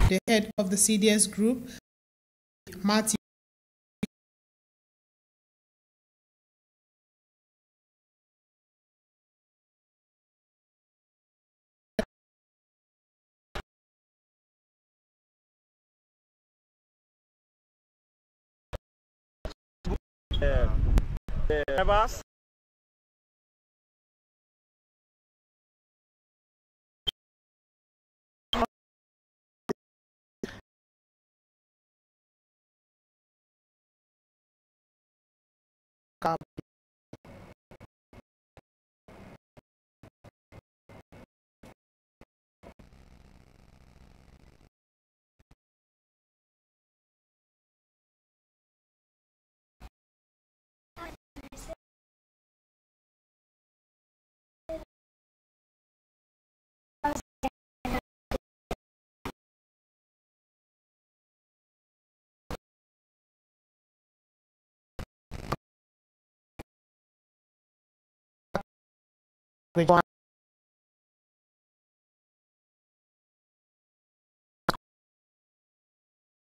the head of the CDS group, Matthew.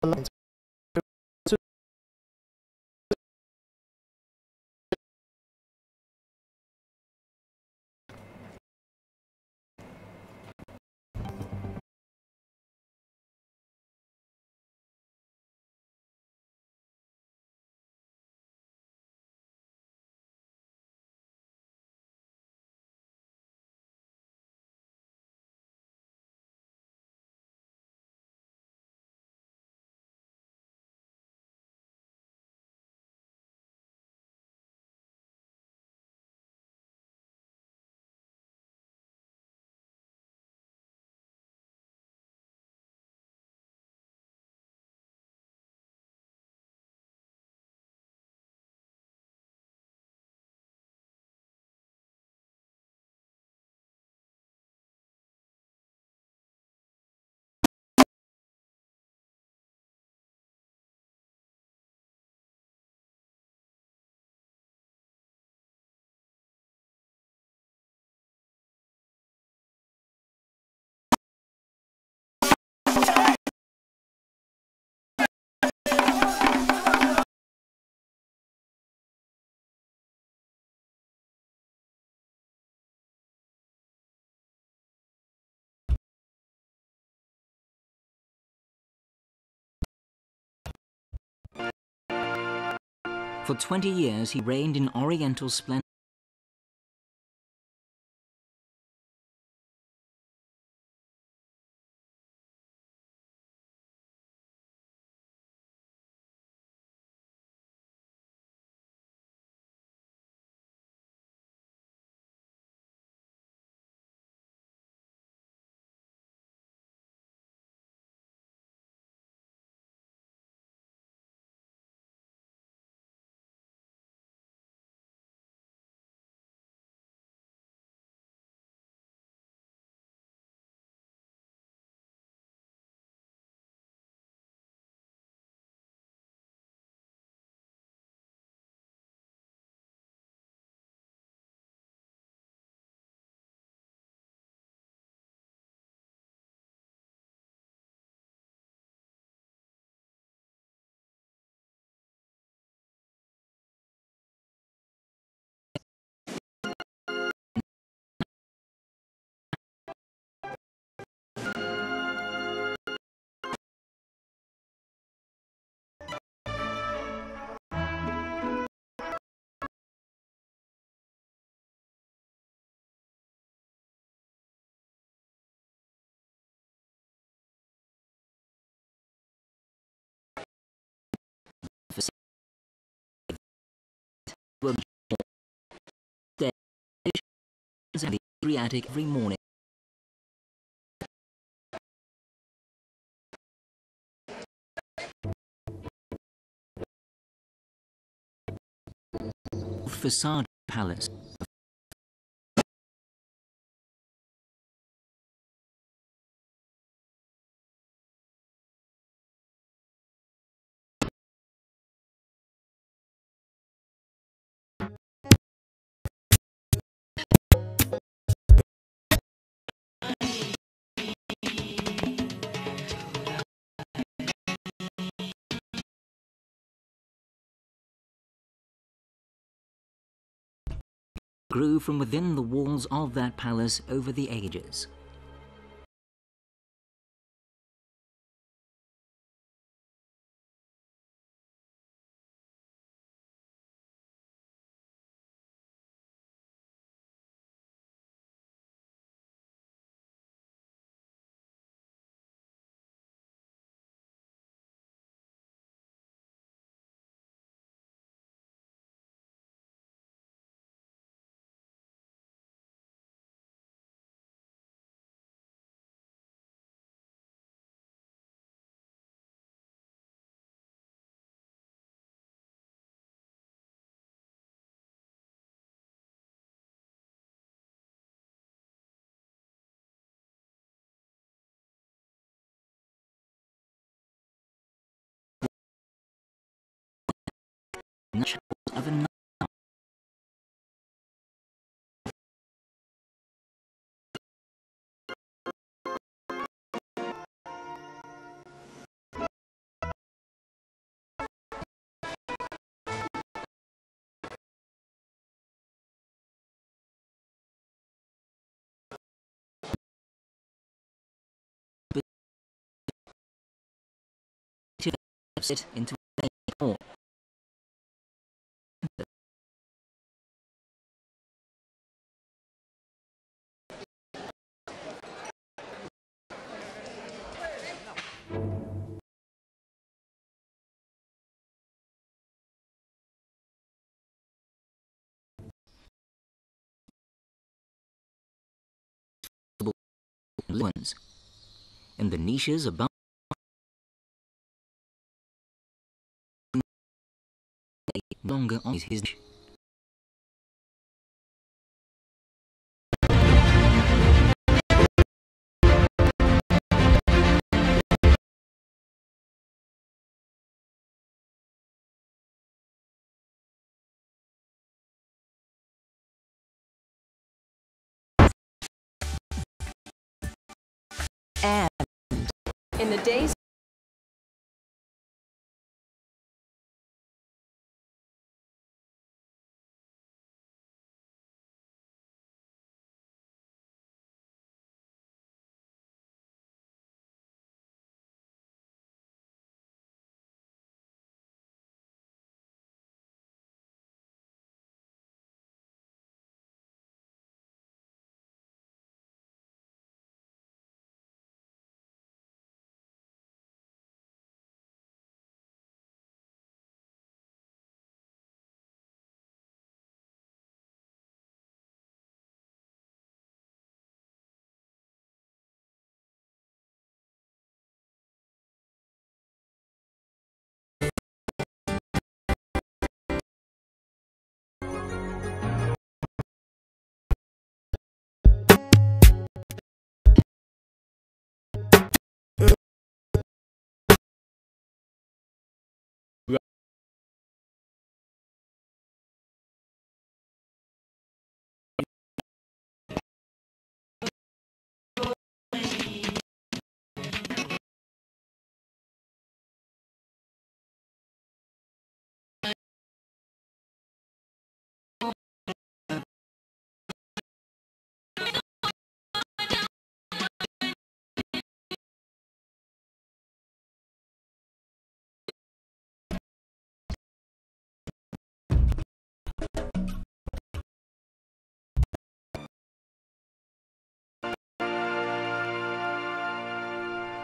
Members. For 20 years he reigned in oriental splendor. In the Adriatic every morning. Facade palace. grew from within the walls of that palace over the ages. Of a it into a hall. Ruins. In the niches above longer on his And in the days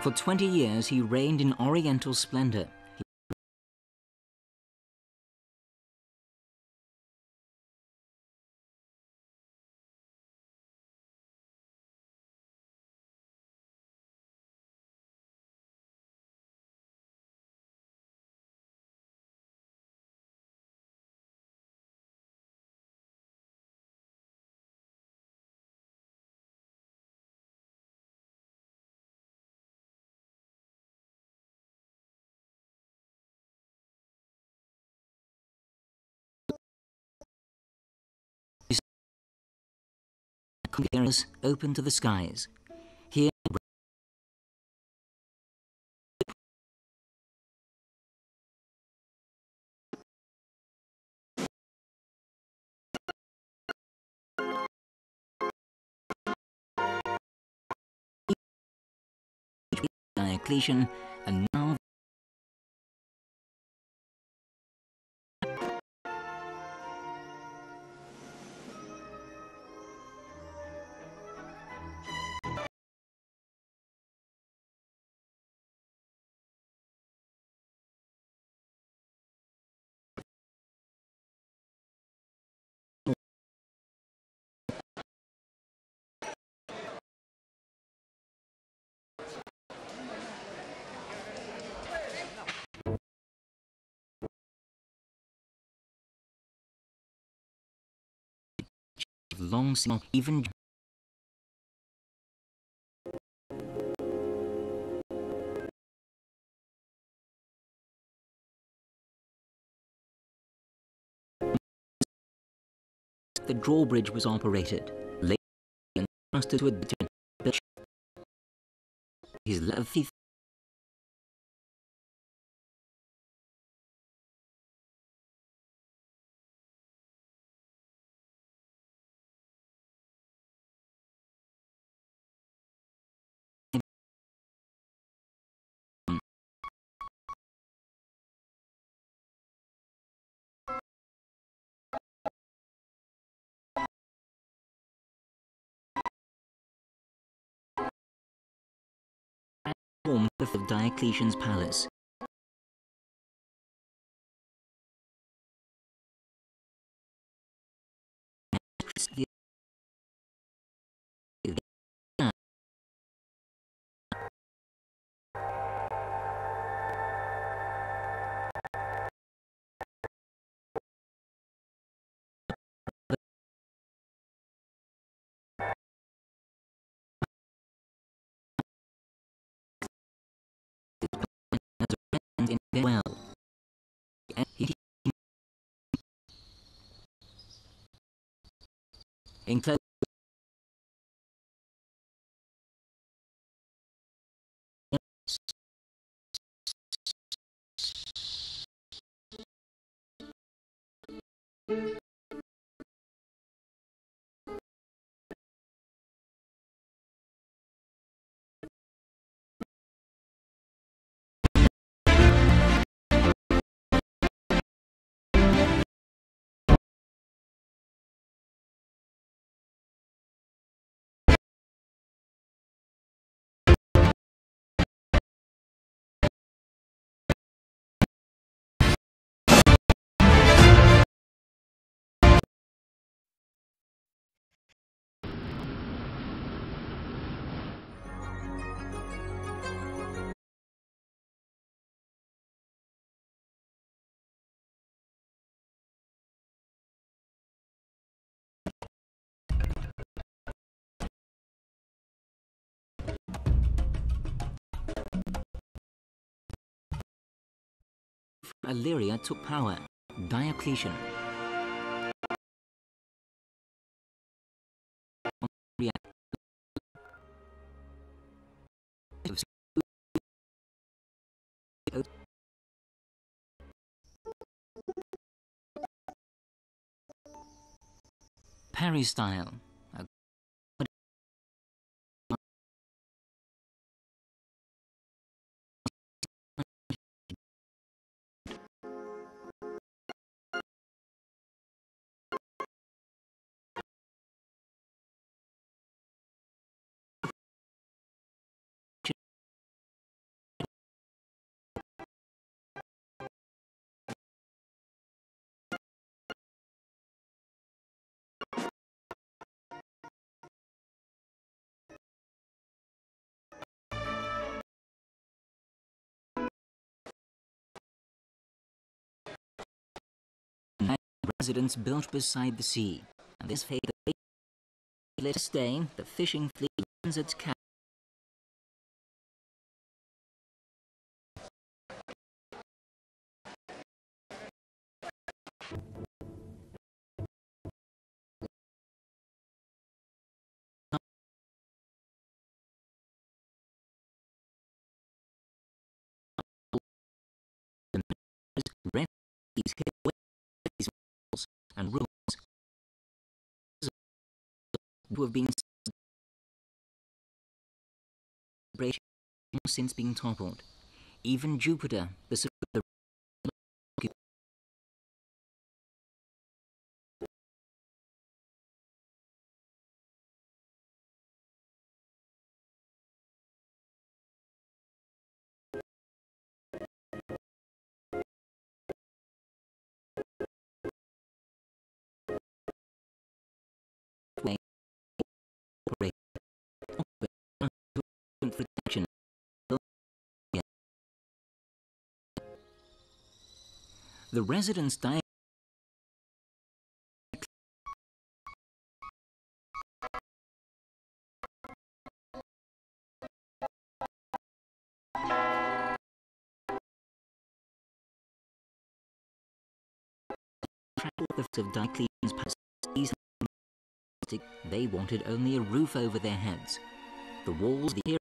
For 20 years he reigned in oriental splendor. Areas open to the skies. Here Diocletian, and now long seen even the drawbridge was operated. Later, entrusted with his levy. Formed of Diocletian's palace. Well, include Illyria took power. Diocletian. Parry style. Residence built beside the sea, and this fate later stay the fishing fleet lands its cap. Rent these walls and rooms to have been has since been toppled. Even Jupiter, the protection. The residents died. Of Diocletian's palace. They wanted only a roof over their heads. The walls, the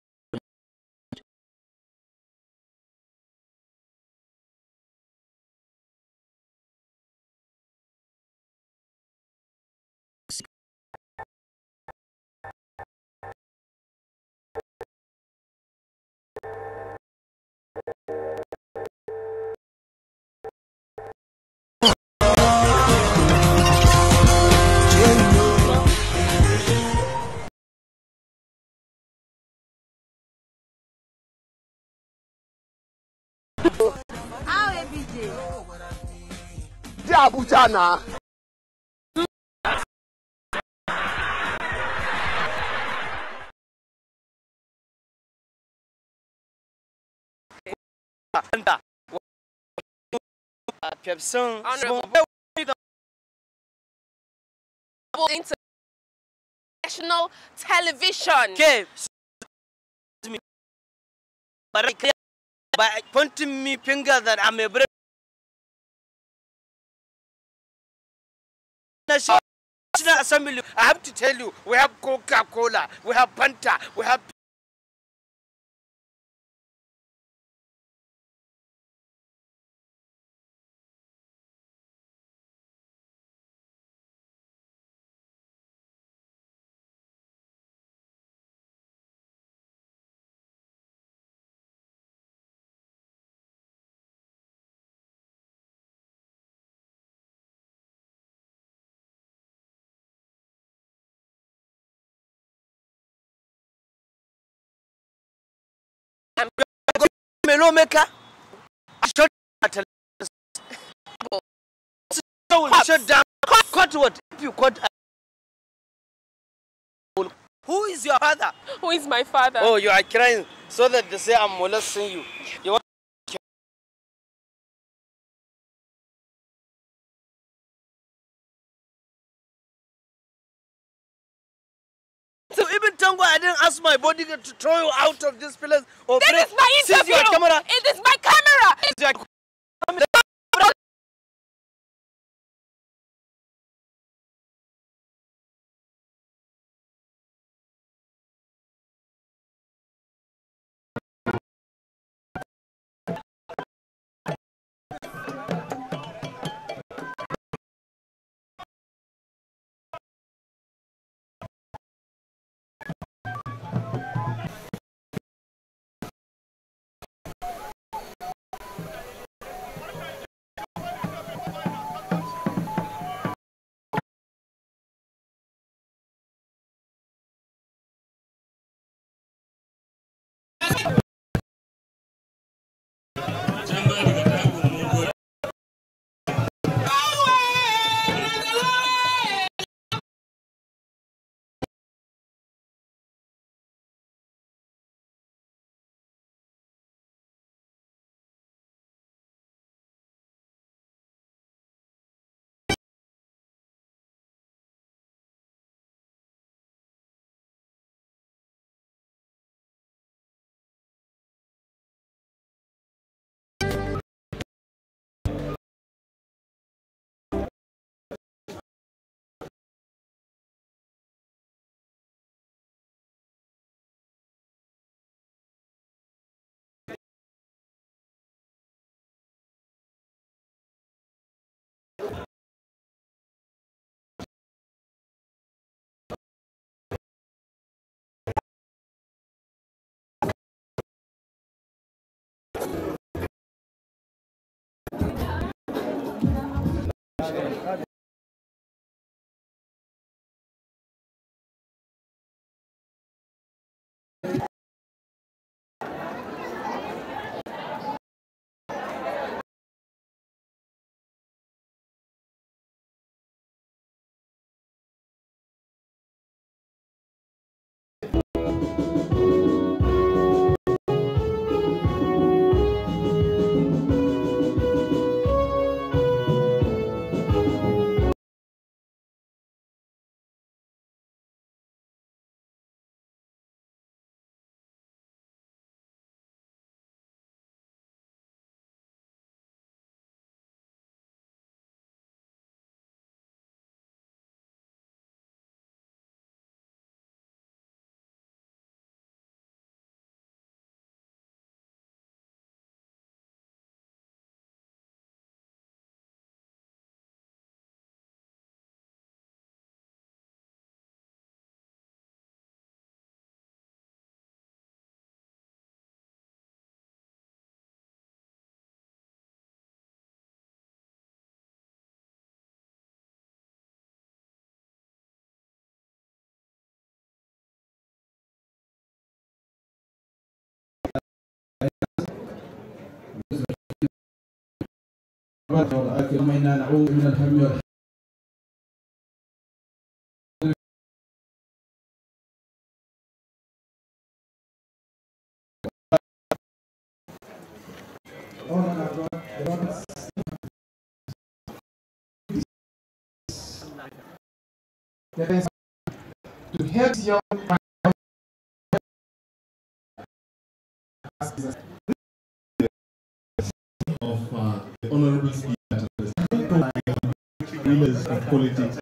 Abuja now. International television. Okay. But by pointing me finger that I'm a brave National Assembly, I have to tell you, we have Coca-Cola, we have Fanta, we have Melo maker. Shut down. Cut what? If you cut. Who is your father? Who is my father? Oh, you are crying so that they say I'm molesting you. You want so even Tango, I didn't ask my bodyguard to throw you out of this place. Or This is my interview. Your camera. It is my camera. نعوذ من الهم والحزن. To help young of the honorable speaker, leaders of politics.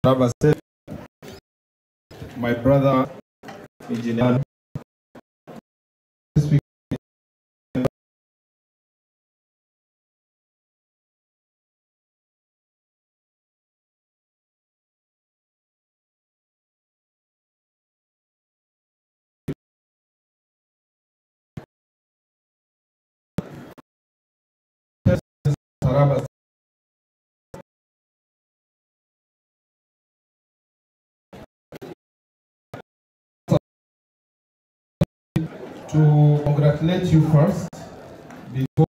Taraba said, my brother, engineer, Taraba to congratulate you first before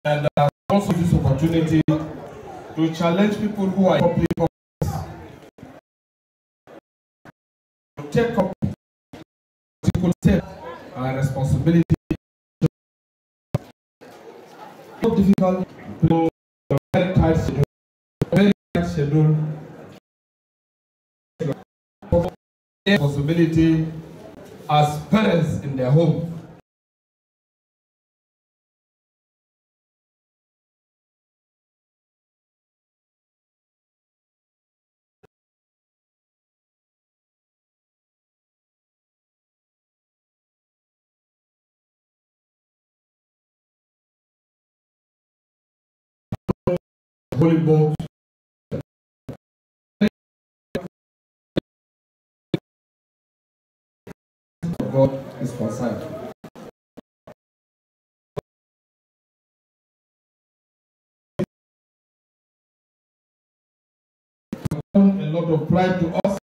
and also this opportunity to challenge people who are in public office to take up political steps and responsibility. So difficult, very tight schedule, responsibility as parents in their home. Holy boat. God is concerned. A lot of pride to us.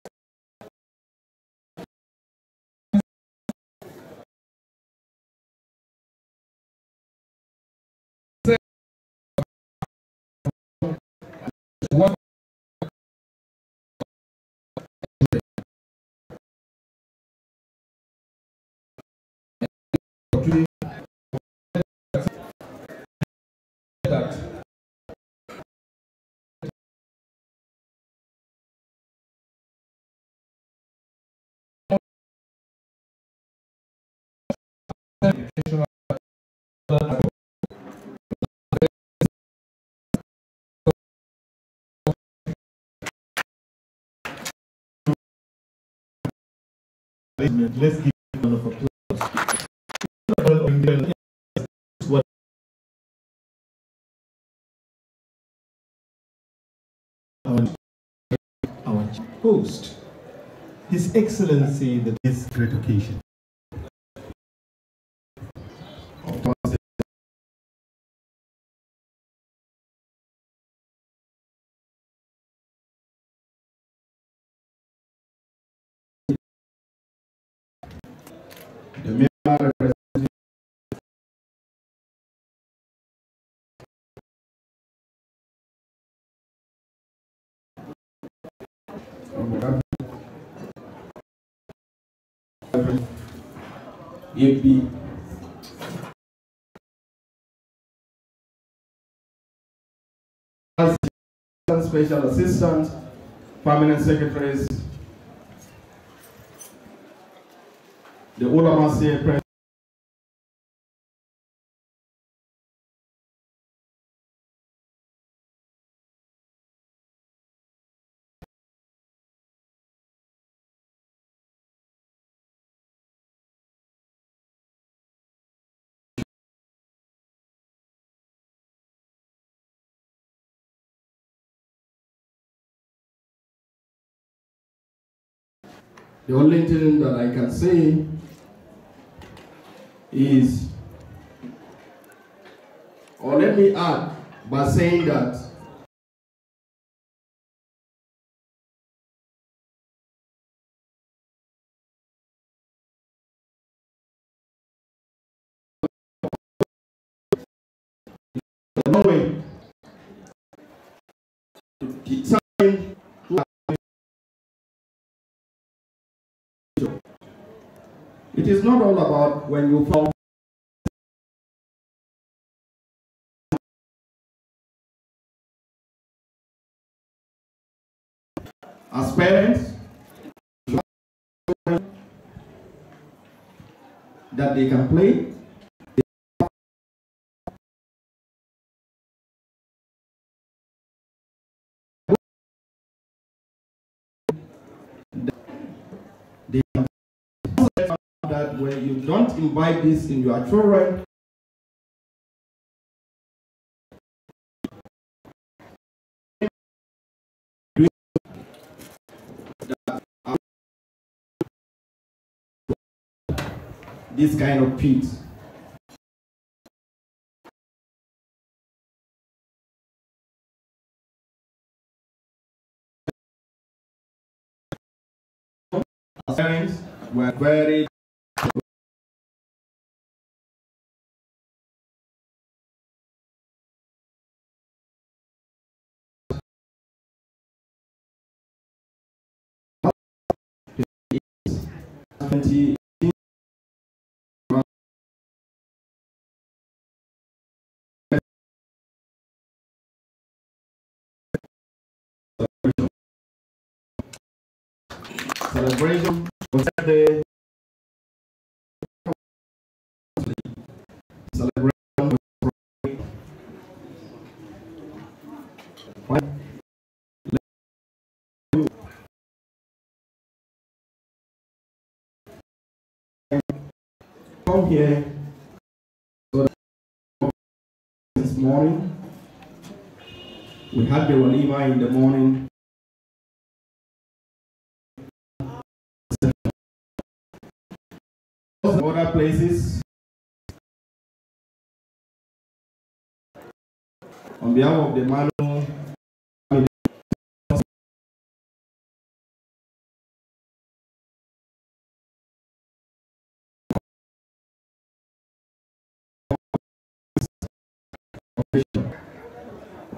What that let's give a round of applause. What our host, His Excellency, this great occasion. The member representing AP Special Assistant, Permanent Secretaries, the Ulamasi President, the only thing that I can say is, or let me add by saying that no way to It is not all about when you fall. As parents, that they can play. They can that when you don't imbibe this in your children, this kind of pit. Parents were very celebration was the celebration was come here so this morning. We had the walima in the morning. Other places. On behalf of the Manu family,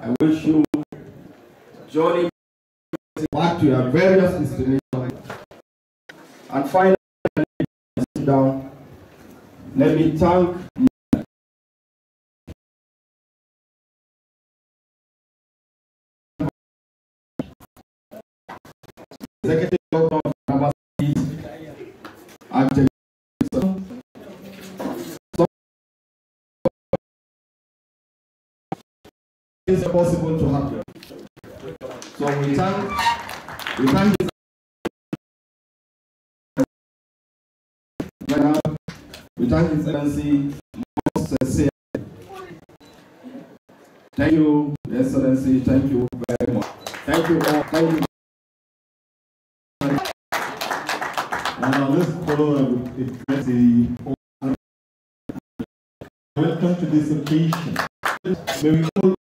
I wish you journey back to your various destinations. And finally, sit down. Let me thank Executive Governor of Taraba State, it's possible to happen. So we thank his we thank His Excellency most sincerely. Thank you, Excellency. Thank you very much. Thank you all. Thank you. And now let's follow up with a welcome to this occasion. May we all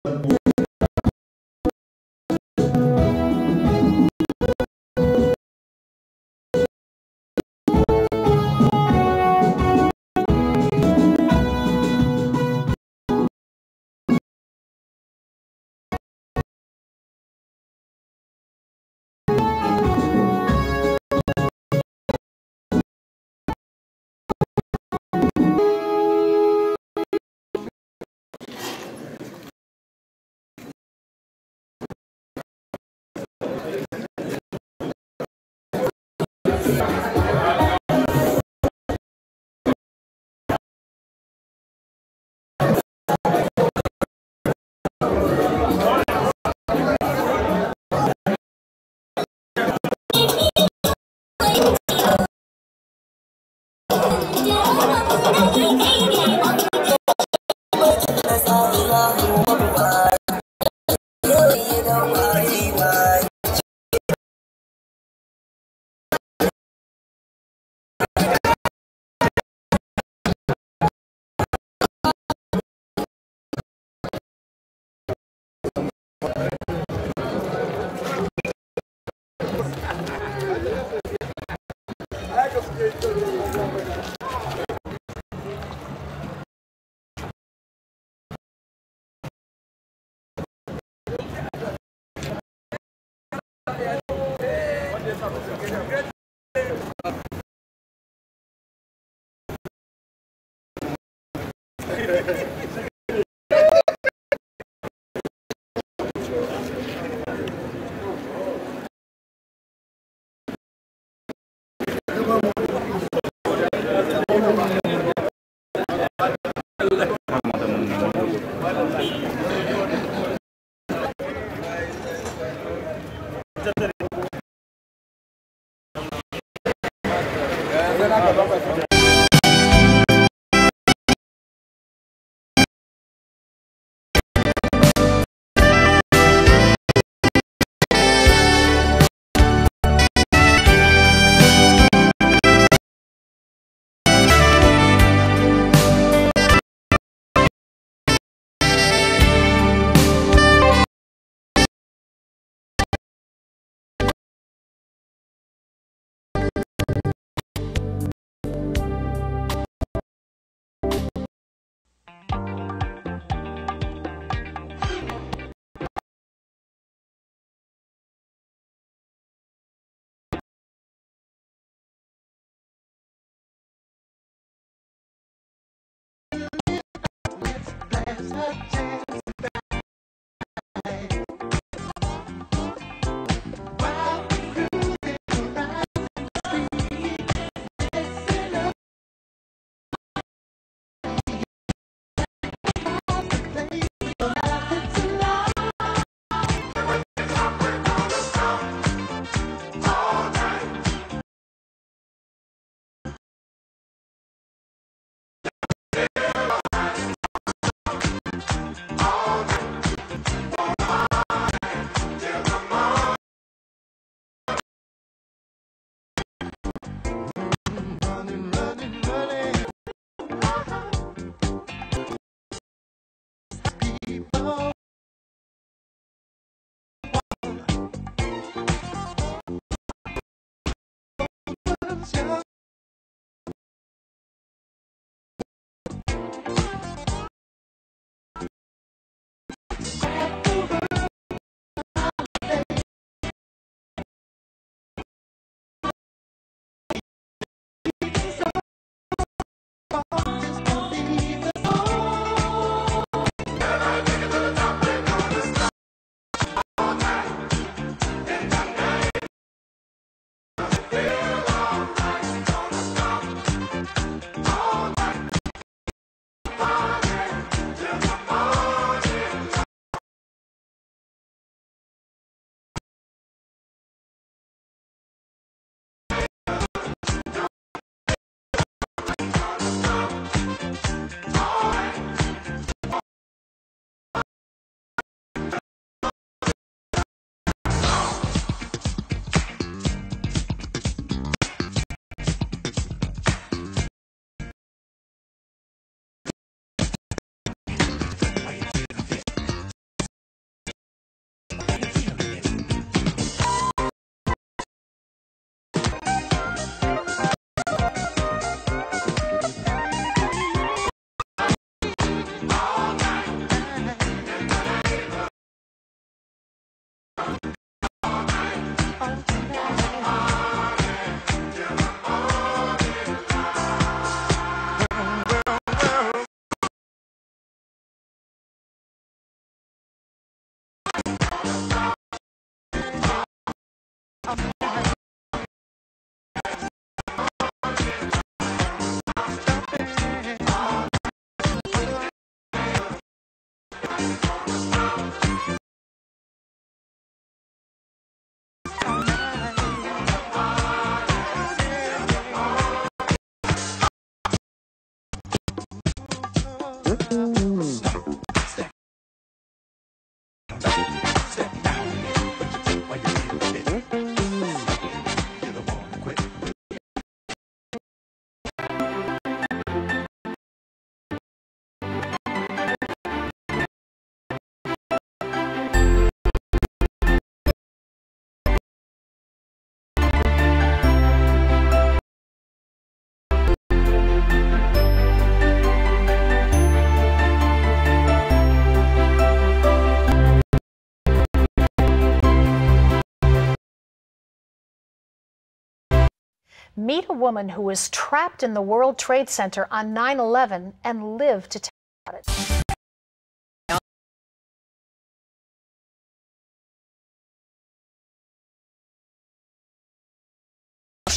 Meet a woman who was trapped in the World Trade Center on 9/11 and lived to tell about it.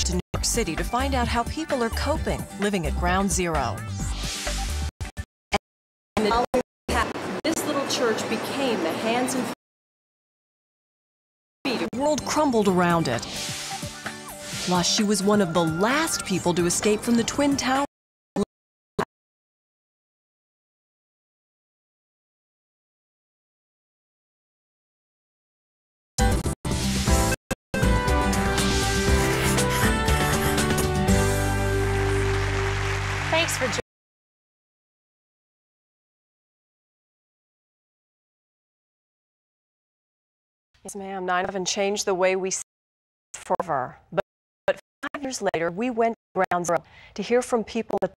To New York City to find out how people are coping living at Ground Zero. And this little church became the hands and feet. The world crumbled around it. Plus, she was one of the last people to escape from the Twin Towers. Thanks for joining. Yes, ma'am. 9/11 changed the way we see forever. But 5 years later, we went to Ground Zero to hear from people that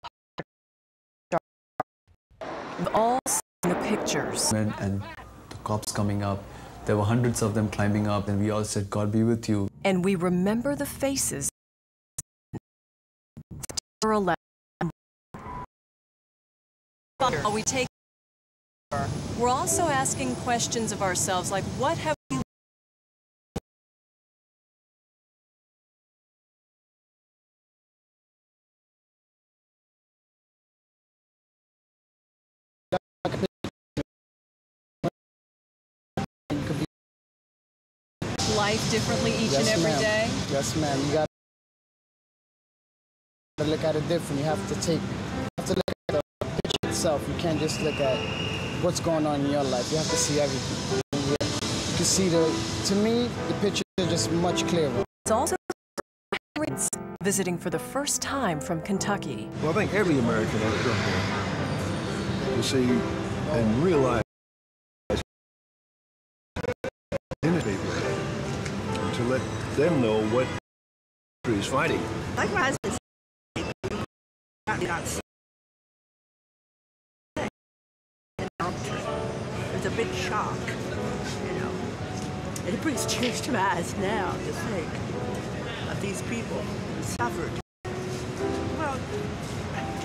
we've all seen the pictures. And the cops coming up, there were hundreds of them climbing up, and we all said, "God be with you." And we remember the faces. September 11. While we take, we're also asking questions of ourselves, like what have we life differently each and every day? Yes, ma'am. You got to look at it different. You have to look at the picture itself. You can't just look at what's going on in your life. You have to see everything. You can see to me, the picture is just much clearer. It's also visiting for the first time from Kentucky. Well, I think every American ought to come here to see and realize to let them know what country is fighting. Like my husband said, it's a big shock, you know. And it brings tears to my eyes now to think of these people who suffered. Well,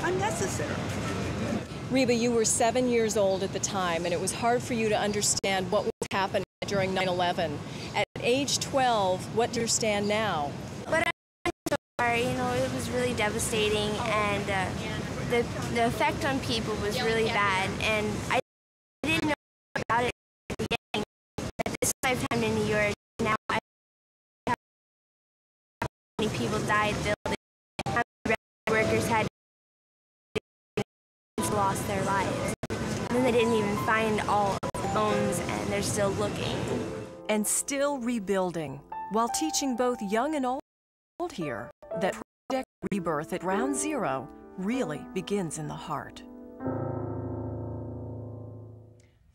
unnecessary. Reba, you were 7 years old at the time, and it was hard for you to understand what was happening during 9/11. At age 12, what do you understand now? But I'm so sorry, you know, it was really devastating, and the effect on people was really bad, and I didn't know about it at the beginning. But this is my time in New York. Now I know how many people died building, how many workers had lost their lives. And then they didn't even find all of the bones, and they're still looking. And still rebuilding, while teaching both young and old here that Project Rebirth at Ground Zero really begins in the heart.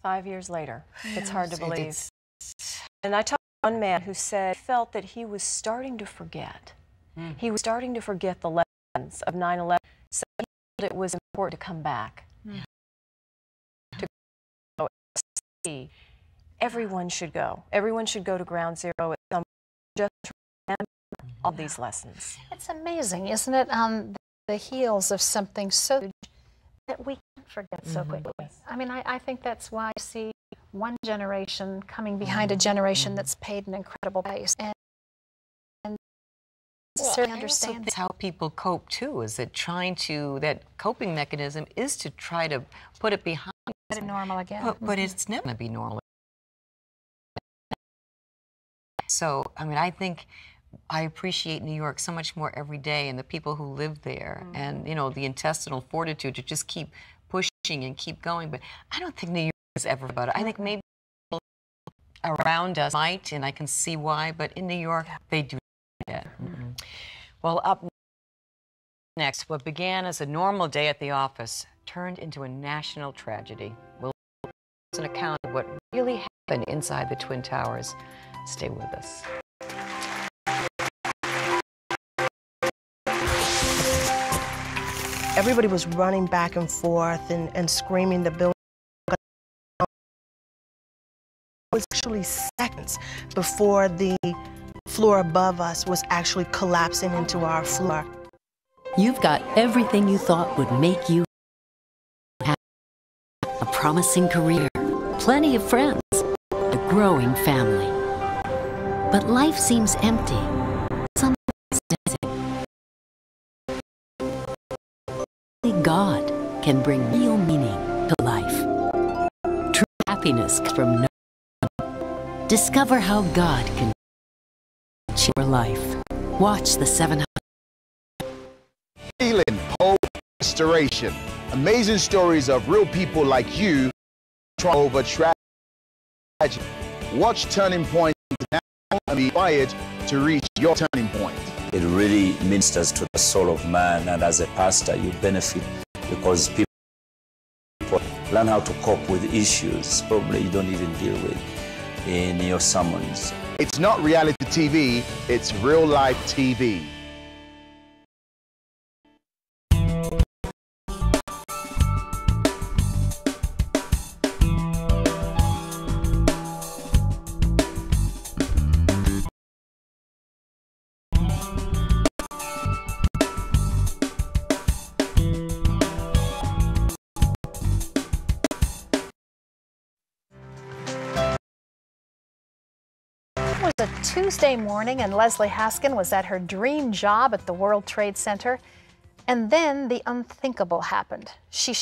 5 years later, it's hard to believe. And I talked to one man who said he felt that he was starting to forget. He was starting to forget the lessons of 9/11, so he felt it was important to come back. To go see. Everyone should go. Everyone should go to Ground Zero at some just to remember all these lessons. It's amazing, isn't it? On the heels of something so huge that we can't forget so quickly. I mean, I think that's why I see one generation coming behind a generation that's paid an incredible price. And certainly understand how people cope too. Is that that coping mechanism is to try to put it behind. Get it normal again. But it's never going to be normal. So, I mean, I think I appreciate New York so much more every day, and the people who live there, and, you know, the intestinal fortitude to just keep pushing and keep going. But I don't think New York is ever about it. I think maybe people around us might, and I can see why, but in New York, they do that. Well, up next, what began as a normal day at the office turned into a national tragedy. We'll give an account of what really happened inside the Twin Towers. Stay with us. Everybody was running back and forth and screaming the building. It was actually seconds before the floor above us was actually collapsing into our floor. You've got everything you thought would make you happy. A promising career, plenty of friends, a growing family. But life seems empty. only God can bring real meaning to life. True happiness comes from knowing. Discover how God can change your life. Watch the 700. Healing, hope, restoration. Amazing stories of real people like you trying over tragedy. Watch Turning Point now and be inspired to reach your turning point. It really ministers to the soul of man, and as a pastor you benefit because people learn how to cope with issues probably you don't even deal with in your sermons. It's not reality TV, it's real life TV. It was a Tuesday morning and Leslie Haskin was at her dream job at the World Trade Center. And then the unthinkable happened. She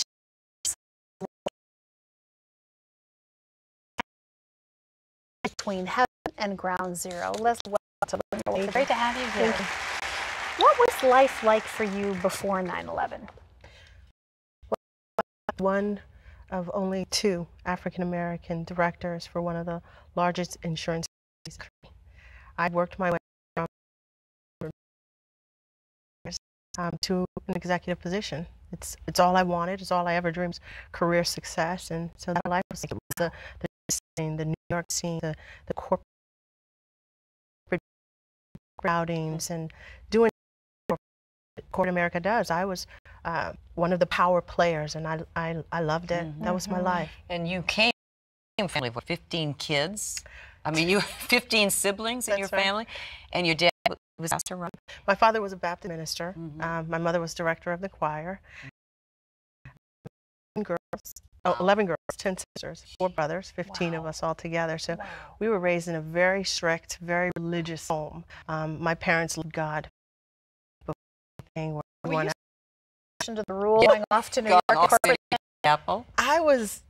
between heaven and ground zero. Leslie, welcome to Living. Great to have you here. What was life like for you before 9/11? One of only 2 African-American directors for one of the largest insurance companies. I worked my way from to an executive position. It's all I wanted. It's all I ever dreamed. Career success, and so that life was like, it was the New York scene, the corporate crowdings, and doing what corporate America does. I was one of the power players, and I loved it. That was my life. And you came from a family of what, 15 kids? I mean, you 15 siblings in your family, and your dad was pastor, right? My father was a Baptist minister. My mother was director of the choir. 11 girls, 10 sisters, 4 brothers, 15 of us all together. So we were raised in a very strict, very religious home. My parents loved God. Were you to the rule going off to New York? Apple? I was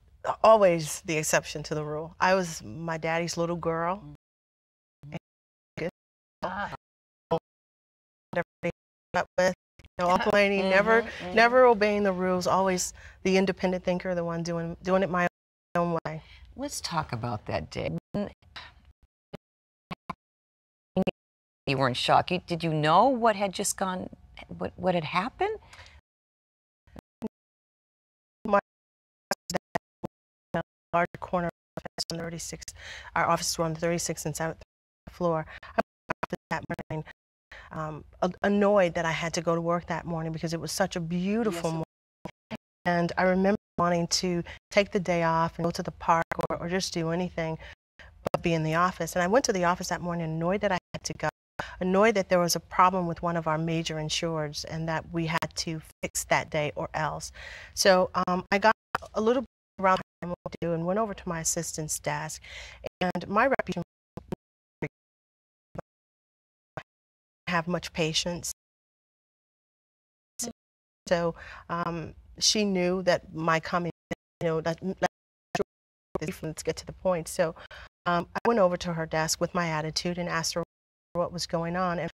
always the exception to the rule. I was my daddy's little girl. With, all complaining, never obeying the rules, always the independent thinker, the one doing it my own way. Let's talk about that day. You were in shock. Did you know what had just gone, what had happened? Large corner on 36. Our offices were on the 36th and 7th floor. I was that morning, annoyed that I had to go to work that morning because it was such a beautiful morning. And I remember wanting to take the day off and go to the park or just do anything but be in the office. And I went to the office that morning annoyed that I had to go, annoyed that there was a problem with one of our major insureds and that we had to fix that day or else. So I got a little bit around what to do and went over to my assistant's desk, and my reputation have much patience. So she knew that my coming, let's get to the point. So I went over to her desk with my attitude and asked her what was going on, and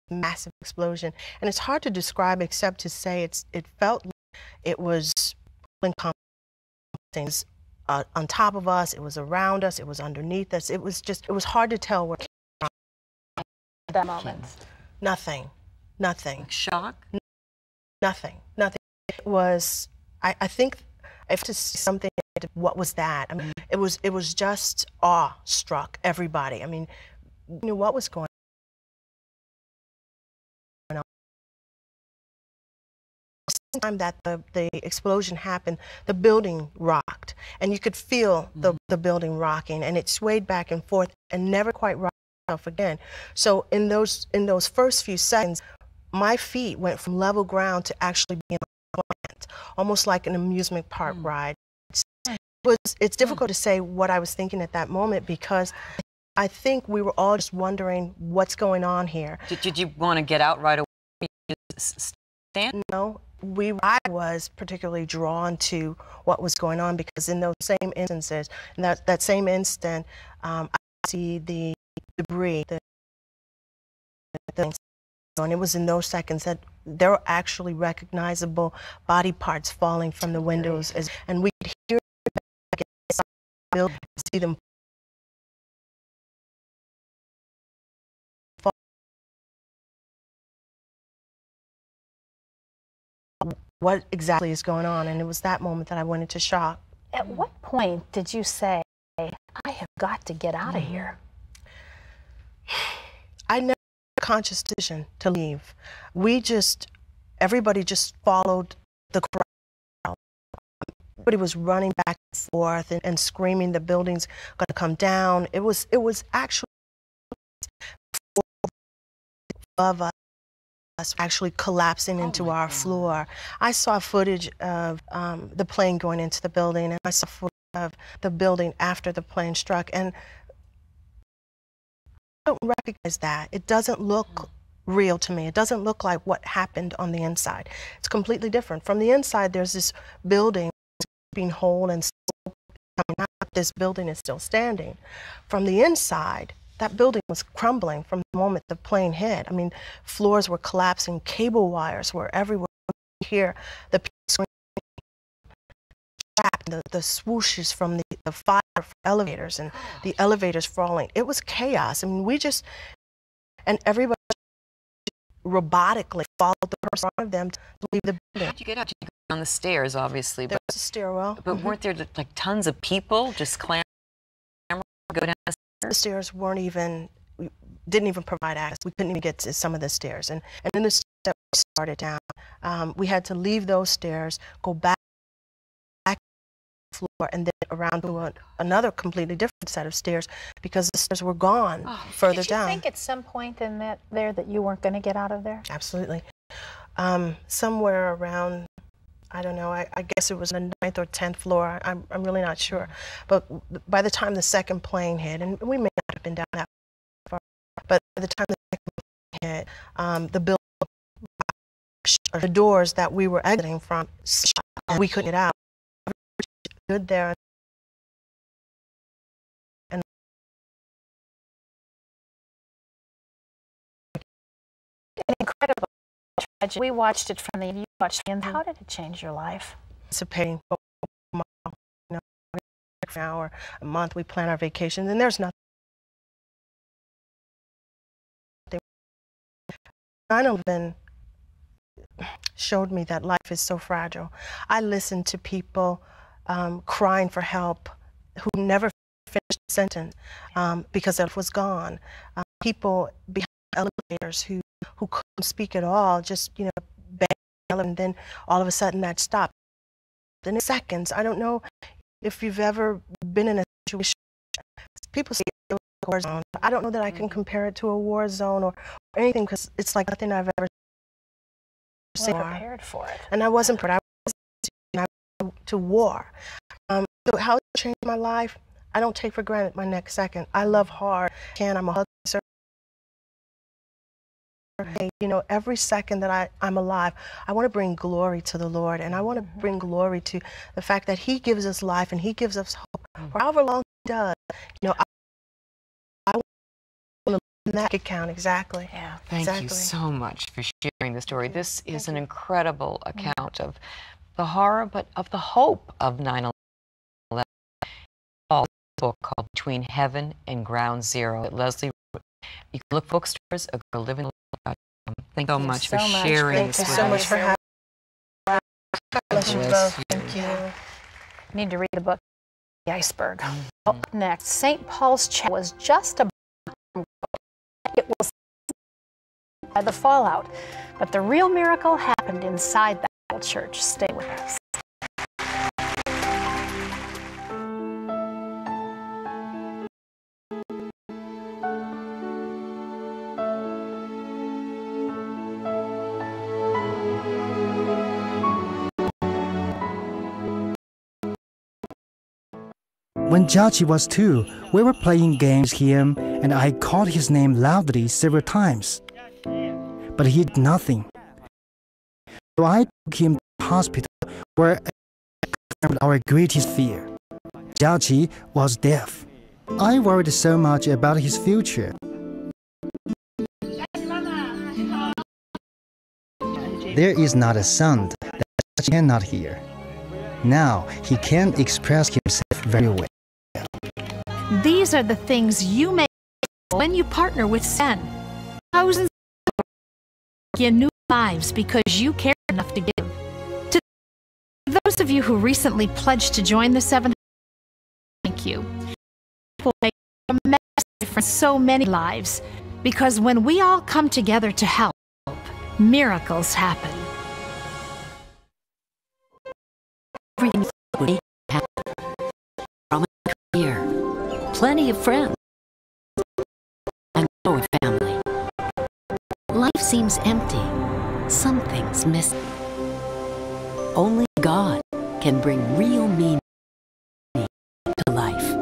massive explosion. And it's hard to describe except to say it felt like it was things on top of us, it was around us, it was underneath us. It was hard to tell where at that moment. Nothing. Shock? Nothing. It was, I think, if to see something, what was that? I mean, it was just awe struck everybody. I mean, you knew what was going on. Time that the explosion happened, the building rocked, and you could feel the building rocking, and it swayed back and forth and never quite rocked itself again. So in those first few seconds, my feet went from level ground to actually being on land, almost like an amusement park ride. It's difficult to say what I was thinking at that moment because I think we were all just wondering what's going on here. Did you want to get out right away? stand? No, I was particularly drawn to what was going on because in those same instances, in that same instant, I see the debris, and it was in those seconds that there were actually recognizable body parts falling from the windows, and we could hear them see them fall. What exactly is going on? And it was that moment that I went into shock. At what point did you say, I have got to get out of here? I never made a conscious decision to leave. Everybody just followed the crowd. Everybody was running back and forth and screaming, the building's going to come down. It was actually above us, actually collapsing into our floor. I saw footage of the plane going into the building, and I saw footage of the building after the plane struck, and I don't recognize that. It doesn't look real to me. It doesn't look like what happened on the inside. It's completely different. From the inside, there's this building being whole and still coming out. This building is still standing. From the inside, that building was crumbling from the moment the plane hit. I mean, floors were collapsing, cable wires were everywhere. Here, the the swooshes from the fire for elevators and the elevators falling. It was chaos. I mean, and everybody robotically followed the person in front of them to leave the building. How'd you get out? You got on the stairs, obviously. There was a stairwell. But weren't there like tons of people just clamoring to go down the stairs? The stairs didn't even provide access. We couldn't even get to some of the stairs. And in the stairs that we started down, we had to leave those stairs, go back to the floor, and then around to another completely different set of stairs because the stairs were gone further down. Did you think at some point in that you weren't going to get out of there? Absolutely. Somewhere around, I don't know, I guess it was the 9th or 10th floor. I'm really not sure. But by the time the second plane hit, and we may not have been down that far, but by the time the second plane hit, the building, the doors that we were exiting from, we couldn't get out. Stood there and an incredible tragedy. We watched it from you watched it, and how did it change your life? Anticipating, an hour, a month, we plan our vacations, and there's nothing. 9/11 showed me that life is so fragile. I listened to people crying for help who never finished the sentence because it was gone. People behind elevators who couldn't speak at all, just bang, and then all of a sudden that stopped. Then in seconds, I don't know if you've ever been in a situation. People say it was a war zone. I don't know that I can compare it to a war zone or anything because it's like nothing I've ever seen. Prepared for it. And I wasn't prepared. I was to war. So how it changed my life, I don't take for granted my next second. I love hard. I'm a hugger. Every second that I'm alive, I want to bring glory to the Lord, and I want to bring glory to the fact that He gives us life and He gives us hope. For however long He does, I want to live in that account exactly. Yeah. Thank you so much for sharing the story. This is an incredible account of the horror, but of the hope of 9/11. A book called Between Heaven and Ground Zero that Leslie wrote. You can look bookstores or go live in. Thank you so much for sharing this with us. Thank you so much for having me. God bless you both. Thank you. Need to read the book, The Iceberg. Up next, St. Paul's Chapel was just a it was by the fallout, but the real miracle happened inside that church. Stay with us. When Jachi was 2, we were playing games with him and I called his name loudly several times. But he did nothing. So I took him to the hospital where I confirmed our greatest fear. Jiaqi was deaf. I worried so much about his future. There is not a sound that Jiaqi cannot hear. Now he can express himself very well. These are the things you make when you partner with Sen. Thousands of new lives because you care enough to give. To those of you who recently pledged to join the 700, thank you. It will make a massive difference in so many lives, because when we all come together to help, miracles happen. Everything will happen. From a career, plenty of friends, and growing family. Life seems empty. Something's missing. Only God can bring real meaning to life.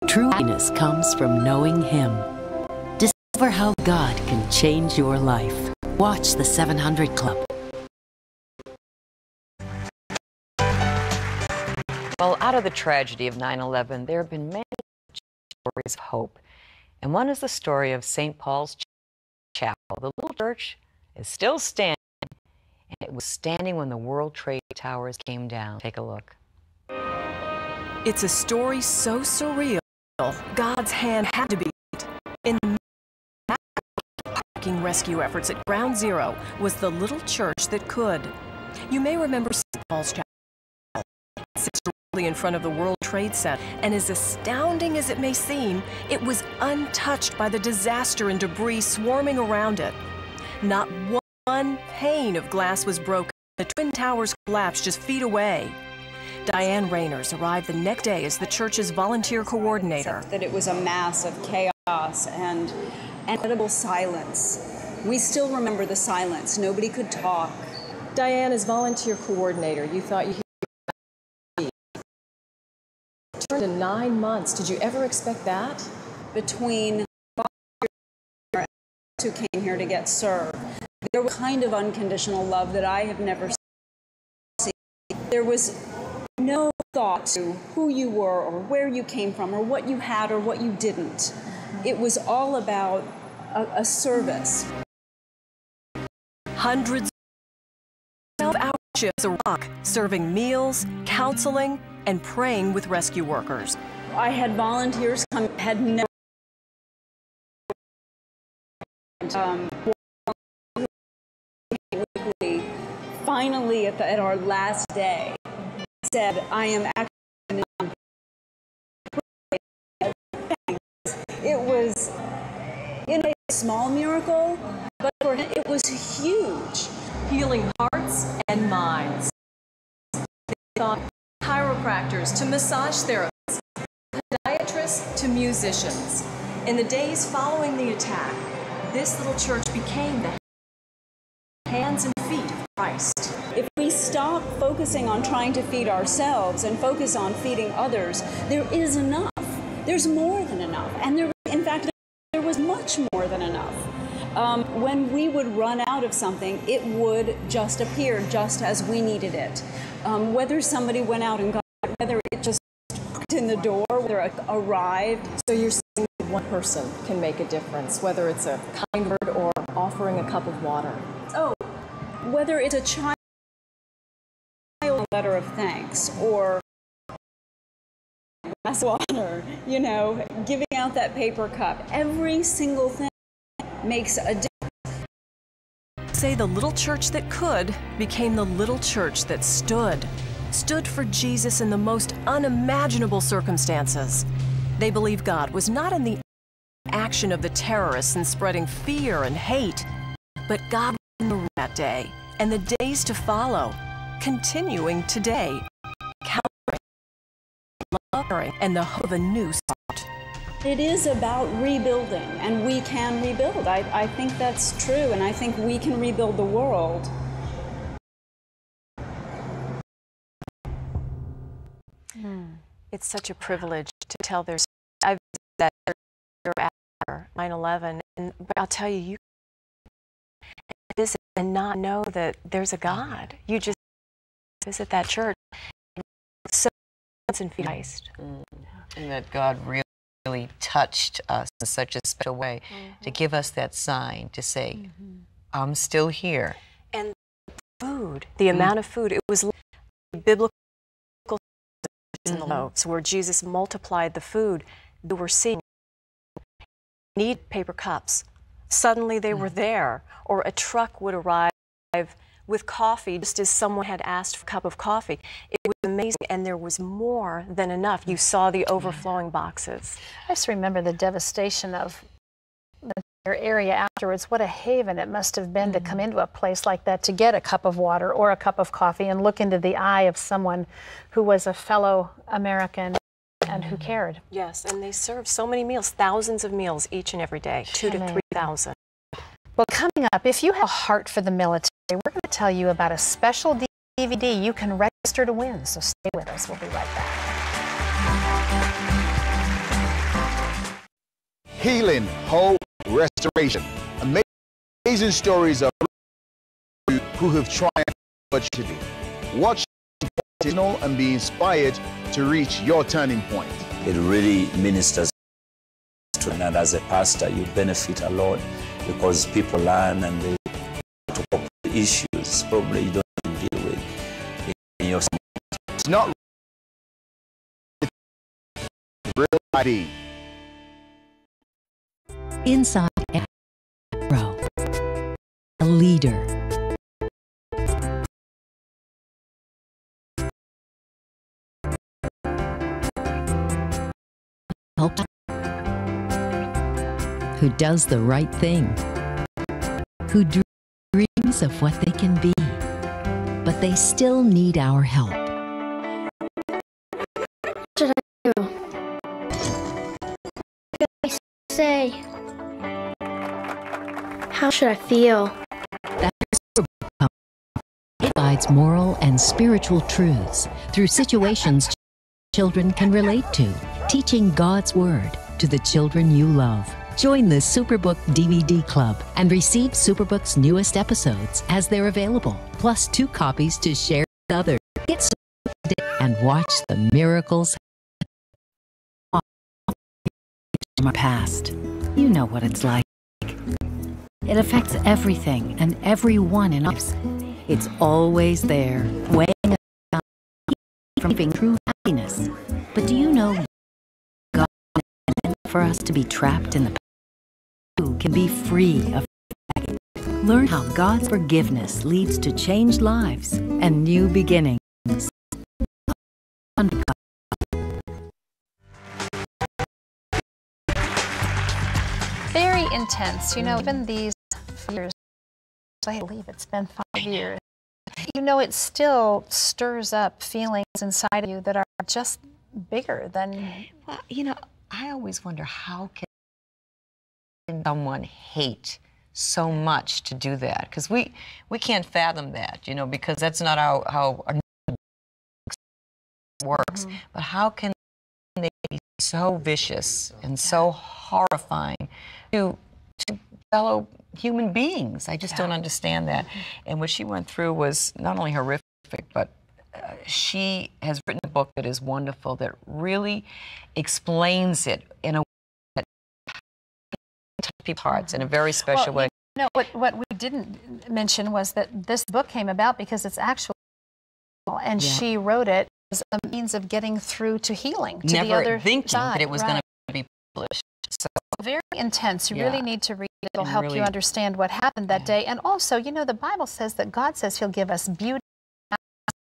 True happiness comes from knowing Him. Discover how God can change your life. Watch the 700 Club. Well, out of the tragedy of 9/11, there have been many stories of hope. And one is the story of St. Paul's Chapel. The little church is still standing, and it was standing when the World Trade Towers came down. Take a look. It's a story so surreal, God's hand had to be in the rescue efforts at Ground Zero was the little church that could. You may remember St. Paul's Chapel. It sits directly in front of the World Trade Center, and as astounding as it may seem, it was untouched by the disaster and debris swarming around it. Not one pane of glass was broken. The Twin Towers collapsed just feet away. Diane Rayners arrived the next day as the church's volunteer coordinator. That it was a mass of chaos and incredible silence. We still remember the silence. Nobody could talk. Diane, as volunteer coordinator, you thought you turned in 9 months. Did you ever expect that? Between volunteers who came here to get served, there was kind of unconditional love that I have never seen. There was no thought to who you were or where you came from or what you had or what you didn't. It was all about a service. Hundreds of 12-hour shifts a rock, serving meals, counseling, and praying with rescue workers. I had volunteers come, had never finally at our last day said, I am actually it was in a small miracle, but for him it was huge. Healing hearts and minds. They thought chiropractors to massage therapists, podiatrists to musicians. In the days following the attack, this little church became the hands and feet of Christ. If we stop focusing on trying to feed ourselves and focus on feeding others, there is enough. There's more than enough. And in fact, there was much more than enough. When we would run out of something, it would just appear just as we needed it. Whether somebody went out and got it, whether it just walked in the door, whether it arrived. So you're saying one person can make a difference, whether it's a kind word or offering a cup of water. Oh, whether it's a child, a letter of thanks, or a glass of water, you know, giving out that paper cup. Every single thing makes a difference. Say the little church that could became the little church that stood for Jesus in the most unimaginable circumstances. They believed God was not in the action of the terrorists and spreading fear and hate, but God was in the room that day and the days to follow, continuing today, countering, loving, and the hope of a new start. It is about rebuilding, and we can rebuild. I think that's true, and I think we can rebuild the world. It's such a privilege to tell their story. I've said that after 9/11, and I'll tell you, visit and not know that there's a God. You just visit that church so in Christ. And that God really touched us in such a special way to give us that sign to say, I'm still here. And food, the amount of food, it was biblical in the loaves where Jesus multiplied the food. We were seeing need paper cups. Suddenly they were there, or a truck would arrive with coffee just as someone had asked for a cup of coffee. It was amazing, and there was more than enough. You saw the overflowing boxes. I just remember the devastation of the area afterwards. What a haven it must have been to come into a place like that to get a cup of water or a cup of coffee and look into the eye of someone who was a fellow American and who cared. Yes, and they served so many meals, thousands of meals each and every day, 2,000 to 3,000. Well, coming up, if you have a heart for the military, we're going to tell you about a special DVD you can register to win, so stay with us. We'll be right back. Healing, hope, restoration. Amazing stories of who have triumphed tragedy. Watch and be inspired to reach your turning point. It really ministers to, and as a pastor, you benefit a lot because people learn and they talk about issues probably you don't even deal with in your. It's not real ID. Inside Row, a leader. Who does the right thing, who dreams of what they can be, but they still need our help. What should I do? What should I say? How should I feel? That provides moral and spiritual truths through situations children can relate to, teaching God's Word to the children you love. Join the Superbook DVD Club and receive Superbook's newest episodes as they're available, plus 2 copies to share with others. Get Superbook and watch the miracles from our past. You know what it's like. It affects everything and everyone in our lives. It's always there, weighing us down from giving true happiness. But do you know God intended for us to be trapped in the past? You can be free of it. Learn how God's forgiveness leads to changed lives and new beginnings. Very intense. You know, even these years, I believe it's been 5 years, you know, it still stirs up feelings inside of you that are just bigger than... Well, you know, I always wonder how can someone hate so much to do that? Because we can't fathom that, you know, because that's not how our works. But how can they be so vicious and so horrifying to fellow human beings? I just don't understand that. And what she went through was not only horrific, but she has written a book that is wonderful, that really explains it in a way that touches people's hearts in a very special way. You know, what we didn't mention was that this book came about because it's actual, and she wrote it as a means of getting through to healing, to the other thinking side. that it was going to be published. So, very intense. You really need to read it. It'll help you understand what happened that day. And also, you know, the Bible says that God says He'll give us beauty.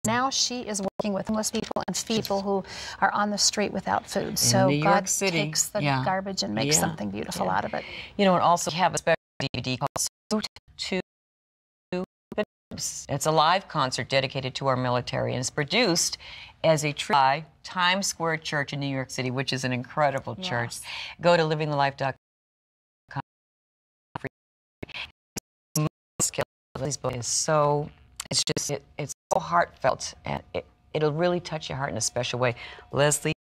Now she is working with homeless people and people who are on the street without food. So God takes the garbage and makes something beautiful out of it. You know, and also have a special DVD called Salute to Believers. It's a live concert dedicated to our military, and it's produced as a tribute by Times Square Church in New York City, which is an incredible church. Go to livingthelife.com. This book is so, it's so heartfelt, and it'll really touch your heart in a special way. Leslie,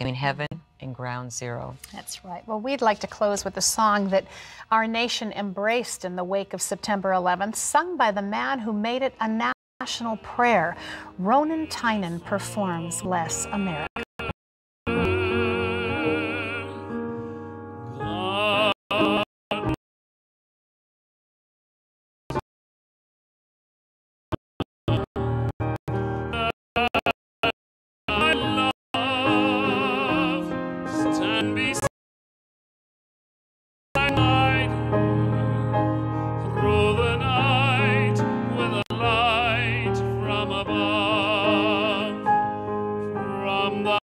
between heaven and ground zero. That's right. Well, we'd like to close with a song that our nation embraced in the wake of September 11th, sung by the man who made it a national prayer. Ronan Tynan performs Bless America. Stand beside my through the night with a light from above, from the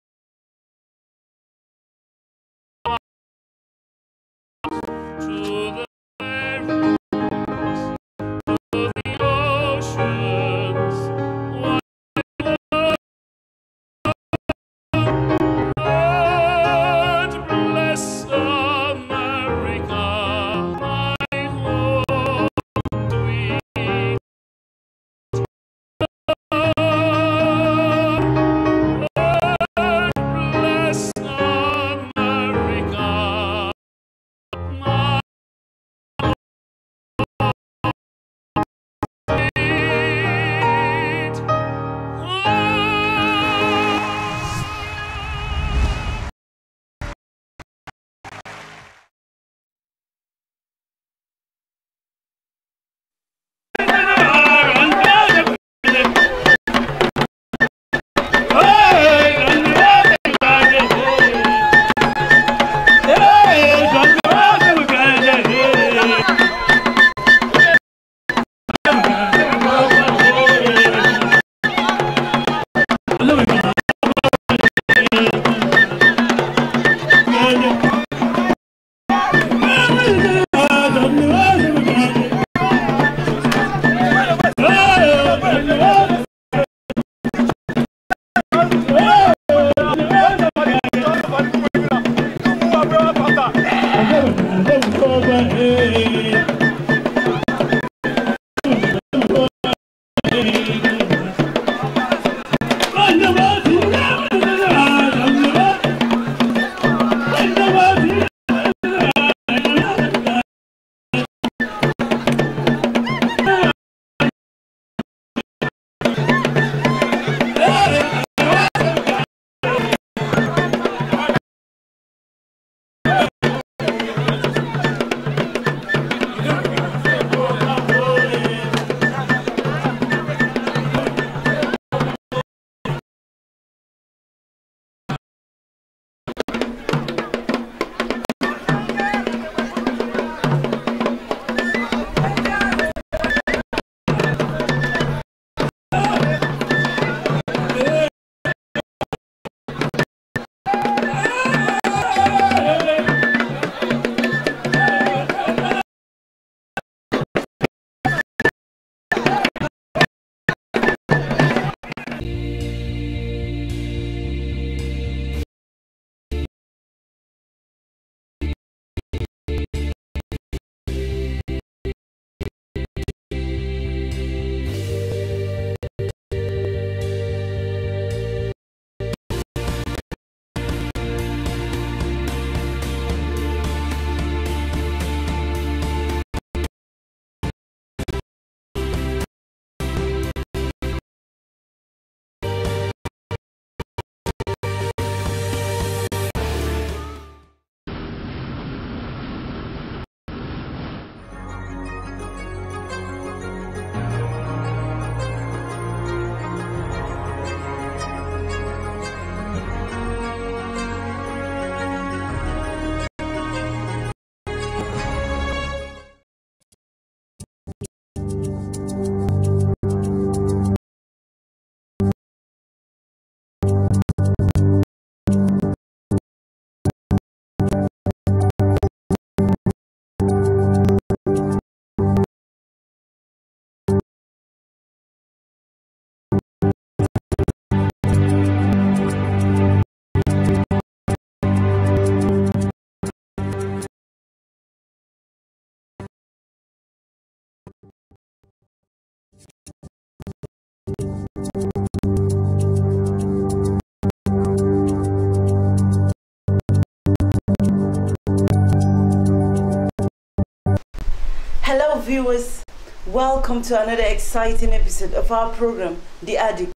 Hello viewers, welcome to another exciting episode of our program, The Addict.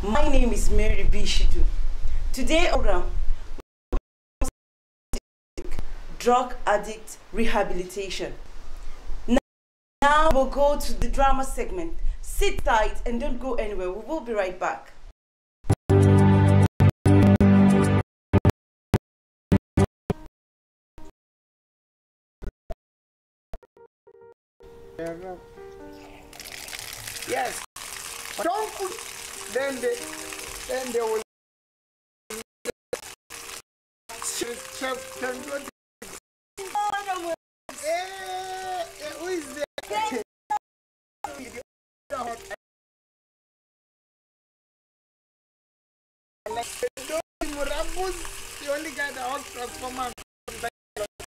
My name is Mary Bishidu. Today program, drug addict rehabilitation. Now we'll go to the drama segment. Sit tight and don't go anywhere. We will be right back. Yes. Don't put, then they will can go. Who is there? The only guy that works transformer.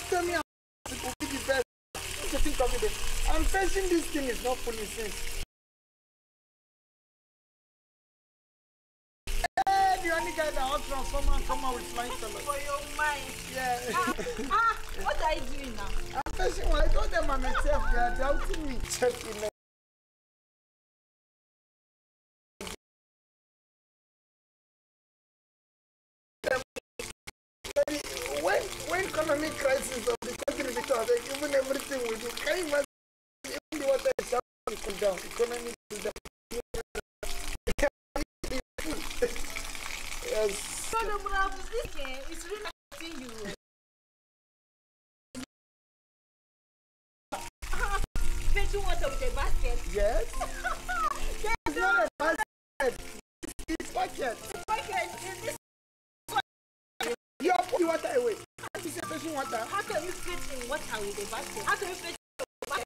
Tell me how it will be the best. To think of it. I'm facing this thing is not pulling sense. The only guy that works transformer and come out with flying colors. For your mind. Yeah. What are you doing now? I'm facing one. I told them I'm a chef. They are doubting me. Chef, you know. When economic crisis of the country because even everything we do, can you imagine even the water is down, economy is down. Yes. So this is really affecting you. Fetching water with a basket? Yes. It's not a basket. It's bucket. The bucket is this. You put the water away. How can you fetch water? How can you fetch water with a basket? How can you fetch water?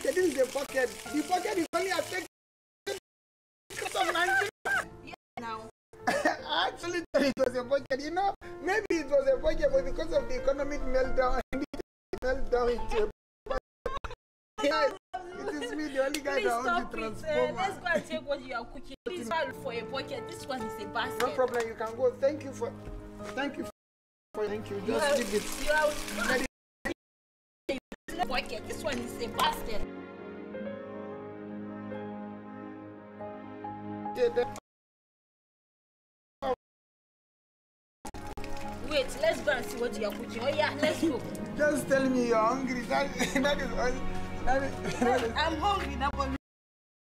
This is the bucket. The bucket is only affected because of 19. Yes, now. I actually thought it was a bucket. You know, maybe it was a bucket, but because of the economic meltdown, it meltdown into a bucket. Yes, it is me, the only guy that owns the transformer. Let's go and take what you are cooking. Please buy for a bucket. This one is a basket. No problem, you can go. Thank you. Just leave it. You are bucket. This one is a basket. Wait, let's go and see what you are cooking. Oh yeah, let's go. Just tell me you're hungry. That is all. I'm hungry. That one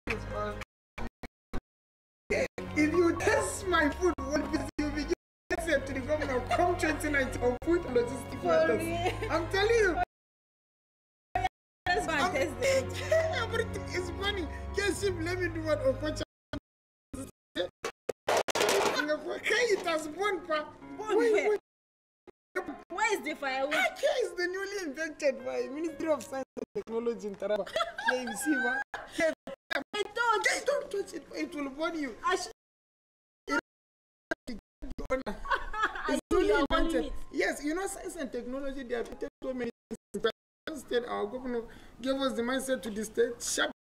is all. If you test my food, you'll be to the governor. Come 2019 on food logistics matters. I'm telling you. Let's go and test it. Everything is funny. Yes, let me do what Opocha. It has burned, pa. Where is the firewood? Here is the newly invented by Ministry of Science and Technology in Taraba. Here you see, ma. Don't touch it. It will burn you. It's newly invented. Yes, you know, science and technology, they have invented so many things. Instead, our governor gave us the mindset to the state. Sharp.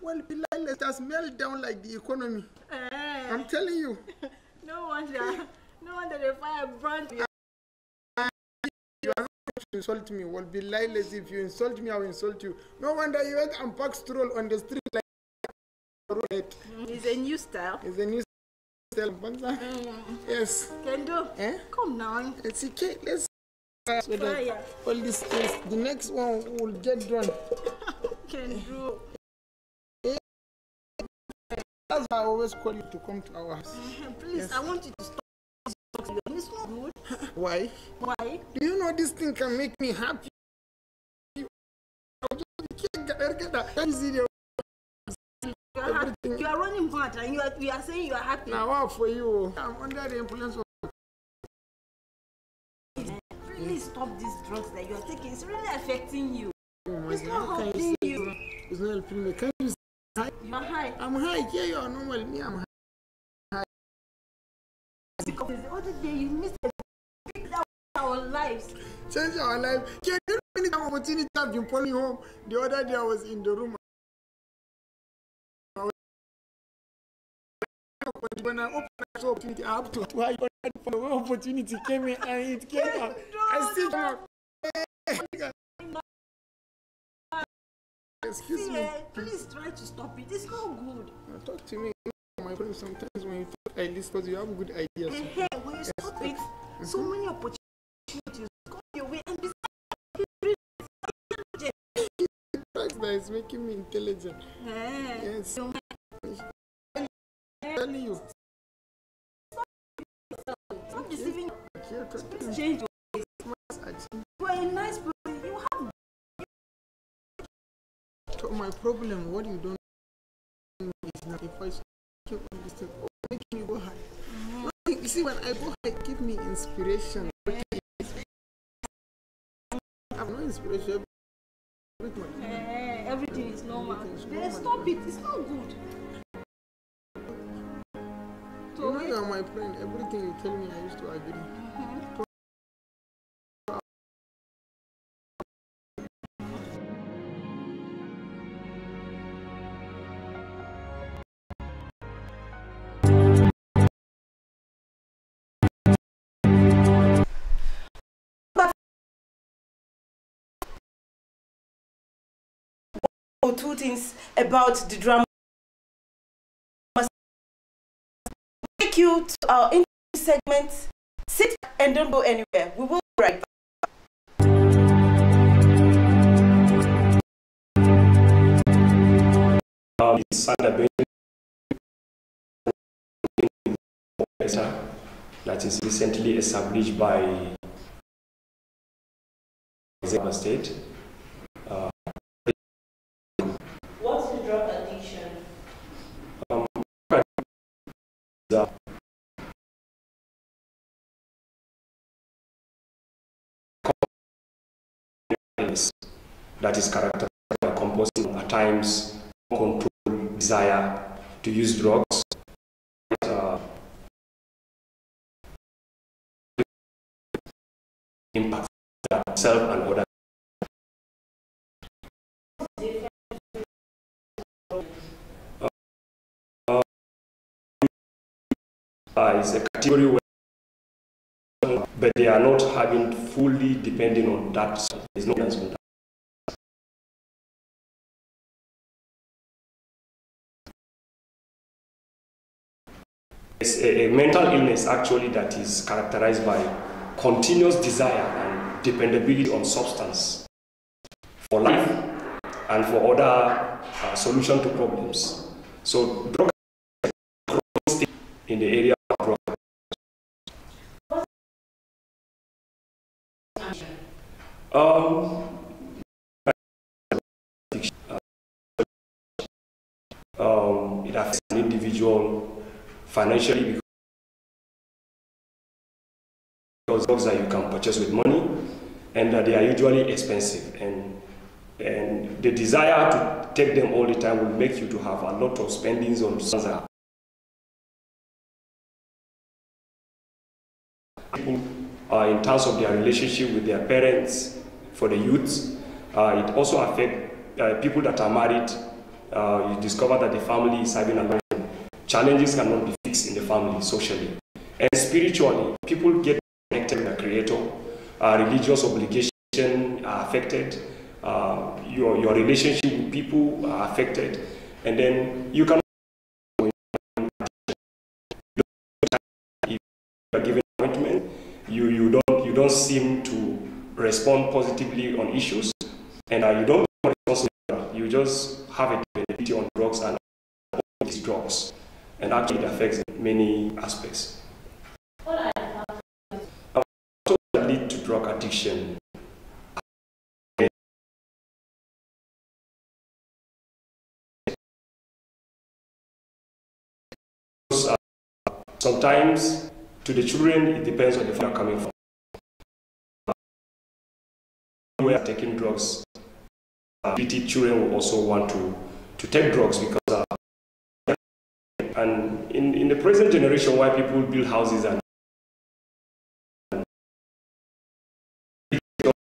Well, let us melt down like the economy. I'm telling you. No wonder the fire burned. You are not going to insult me. Well, be lieless. If you insult me, I will insult you. No wonder you went and packed stroll on the street like it's a new style. It's a new style. Yes. Can do. Come now. It's okay. Let's so that all these things. The next one will get done. Can do. That's why I always call you to come to our house. Please, yes. I want you to stop. It's not good. Why? Why? Do you know this thing can make me happy? You are running mad and you are saying you are happy. Now, what for you? I'm under the influence of. Please stop these drugs that you are taking. It's really affecting you. Oh, it's not helping you. It's not helping me. Can you? You are high. I'm high. Yeah, you are normal. Me, I'm high. Because the other day you missed our lives. Change our life. Can you know any opportunity I've been pulling home? The other day I was in the room. When I opened the opportunity, I have to for the opportunity came in and it came out. I still come out. Excuse me. Please try to stop it. It's not good. Talk to me. My friend, sometimes when you talk like this, because you have good ideas. Hey, when you stop it, so many opportunities come your way, and besides, that is making me intelligent. Yes. I'm telling you. Stop deceiving. Change your ways. You are a nice person. You have. So my problem, what you don't know is that if I keep on this thing, make me go high. You see, when I go high, give me inspiration. I have no inspiration. Everything is normal. Stop it. It's not good. You know you are my friend. Everything you tell me, I used to agree. Two things about the drama. Take you to our interview segment. Sit and don't go anywhere. We will be right back. That is recently established by the state. What's the drug addiction? That is characterized by compulsive, at times uncontrolled desire to use drugs. Impact that self and other. Is a category where, but they are not having fully depending on that. There's no answer on that. It's a mental illness actually that is characterized by continuous desire and dependability on substance for life and for other solution to problems. So drug in the area of drug. It affects an individual financially because drugs that you can purchase with money, and they are usually expensive, and the desire to take them all the time will make you to have a lot of spendings on something. People in terms of their relationship with their parents, for the youths, it also affects people that are married. You discover that the family is having a lot of challenges cannot be fixed in the family socially. And spiritually, people get connected with the Creator. Religious obligation are affected. Your relationship with people are affected. And then you can, if you are given appointment, you don't seem to respond positively on issues, and you don't respond. You just have a dependency on drugs and all these drugs, and actually it affects many aspects. Also lead to drug addiction. Sometimes to the children it depends on the family coming from. We are taking drugs. Children will also want to take drugs because and in the present generation where people build houses and have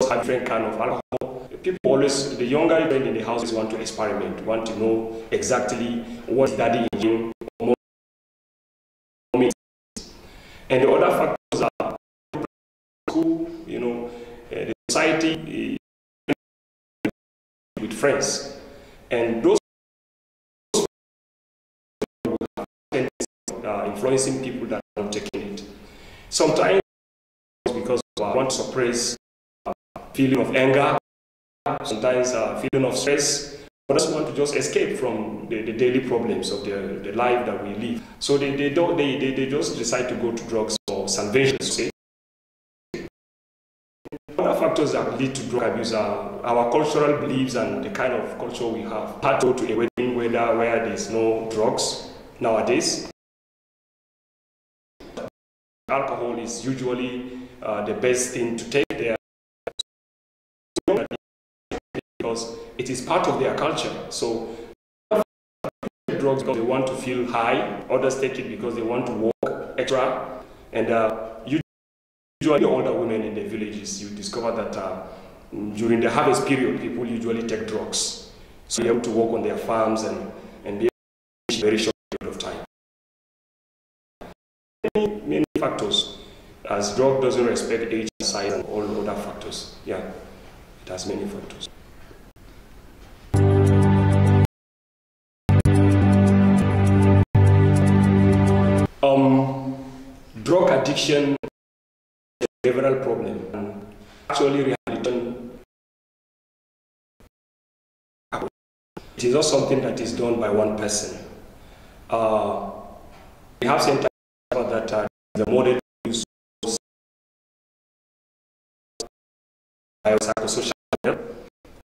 different kind of alcohol, people always, the younger children in the houses want to experiment, want to know exactly what daddy is doing. And the other factors are school, the society, with friends. And those influencing people that are not taking it. Sometimes because I want to suppress feeling of anger, sometimes feeling of stress. Others want to just escape from the daily problems of the life that we live. So they just decide to go to drugs or salvation. Say. Other factors that lead to drug abuse are our cultural beliefs and the kind of culture we have. Hard to go to a wedding where there's no drugs nowadays. Alcohol is usually the best thing to take there because it is part of their culture. So drugs because they want to feel high, others take it because they want to walk extra, and usually older women in the villages, you discover that during the harvest period, people usually take drugs. So they have to work on their farms and be a very short period of time. Many factors, as drug doesn't respect age, size, and all other factors. Yeah, it has many factors. Drug addiction is a behavioral problem, and actually rehabilitation, it is not something that is done by one person. We have centers that the model use biopsychosocial help.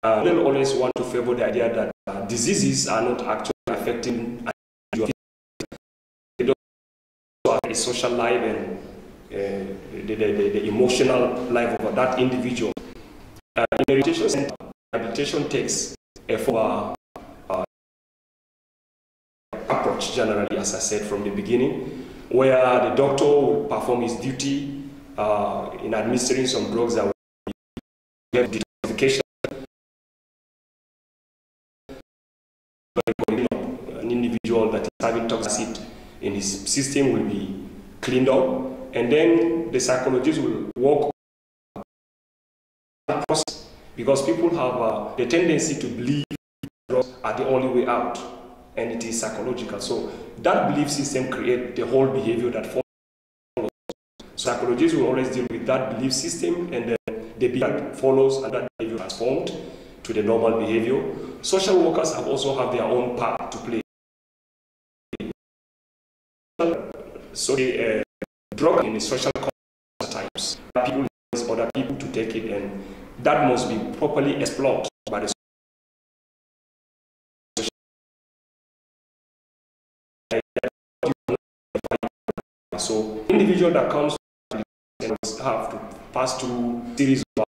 They always want to favor the idea that diseases are not actually affecting individuals. They don't have a social life and the emotional life of that individual. In the rehabilitation center, rehabilitation takes a form approach generally, as I said from the beginning, where the doctor will perform his duty in administering some drugs that will get detoxification. An individual that is having toxic acid in his system will be cleaned up, and then the psychologist will work on the process, because people have the tendency to believe drugs are the only way out, and it is psychological. So that belief system creates the whole behavior that follows. Psychologists will always deal with that belief system, and then the behavior that follows, and that behavior transformed to the normal behavior. Social workers also have their own part to play. So the drug in the social context times, people use other people to take it, and that must be properly explored by the so individual that comes have to pass through series of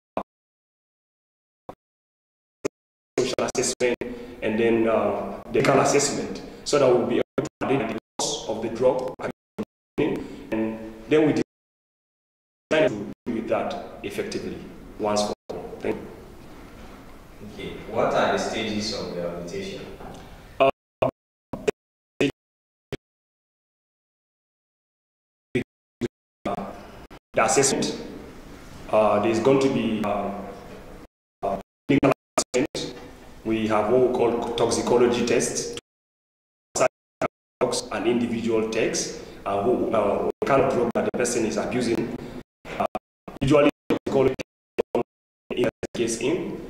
social assessment and then the medical assessment, so that we'll be able to identify the cause of the drug, and then we decide to deal with that effectively once for all. Thank you. Okay. What are the stages of rehabilitation? The assessment, there's going to be clinical assessment. We have what we call toxicology tests, an individual takes, what kind of drug that the person is abusing. Usually, toxicology in case in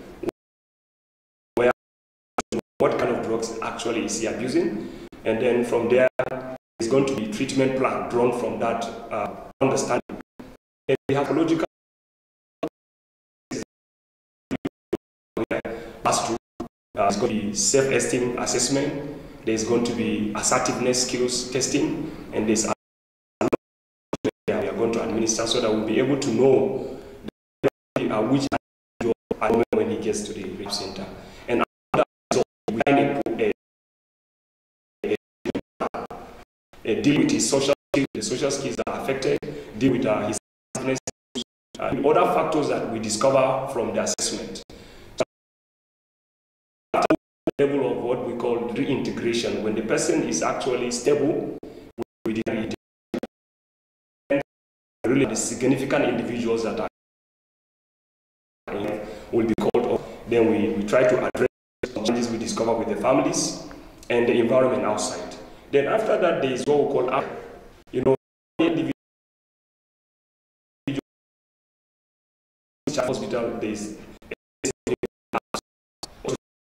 where what kind of drugs actually is he abusing, and then from there, there's going to be treatment plan drawn from that understanding. And we have logical pass through. It's going to be self-esteem assessment. There's going to be assertiveness skills testing, and there's we are going to administer, so that we'll be able to know which individual when he gets to the rape center. And after that, we deal with his social skills. The social skills that are affected. Deal with his and other factors that we discover from the assessment. At the level of what we call reintegration, when the person is actually stable, we really the significant individuals that are will be called up. Then we try to address some challenges we discover with the families and the environment outside. Then after that, there is what we call, you know, individual hospital. There is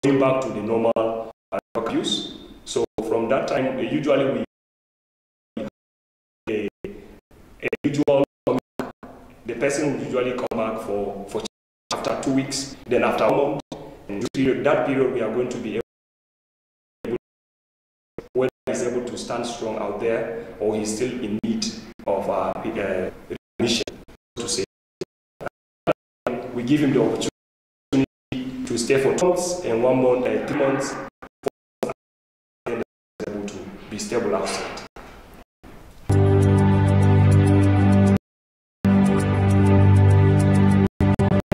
going back to the normal drug use. So from that time, usually the person will usually come back for after 2 weeks, then after a month, and that period we are going to be able, whether he's able to stand strong out there or he's still in need of remission, to say. We give him the opportunity to stay for 2 months and 1 month, 3 months, and he's able to be stable outside.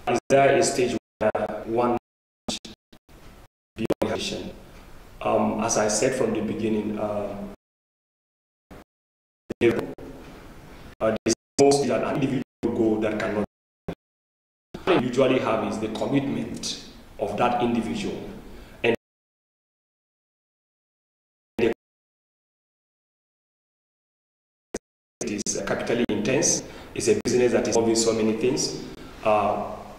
Is there a stage where one beyond addiction? As I said from the beginning, there's mostly an individual goal that cannot. What we usually have is the commitment of that individual, and it is capitally intense. It's a business that is involving so many things.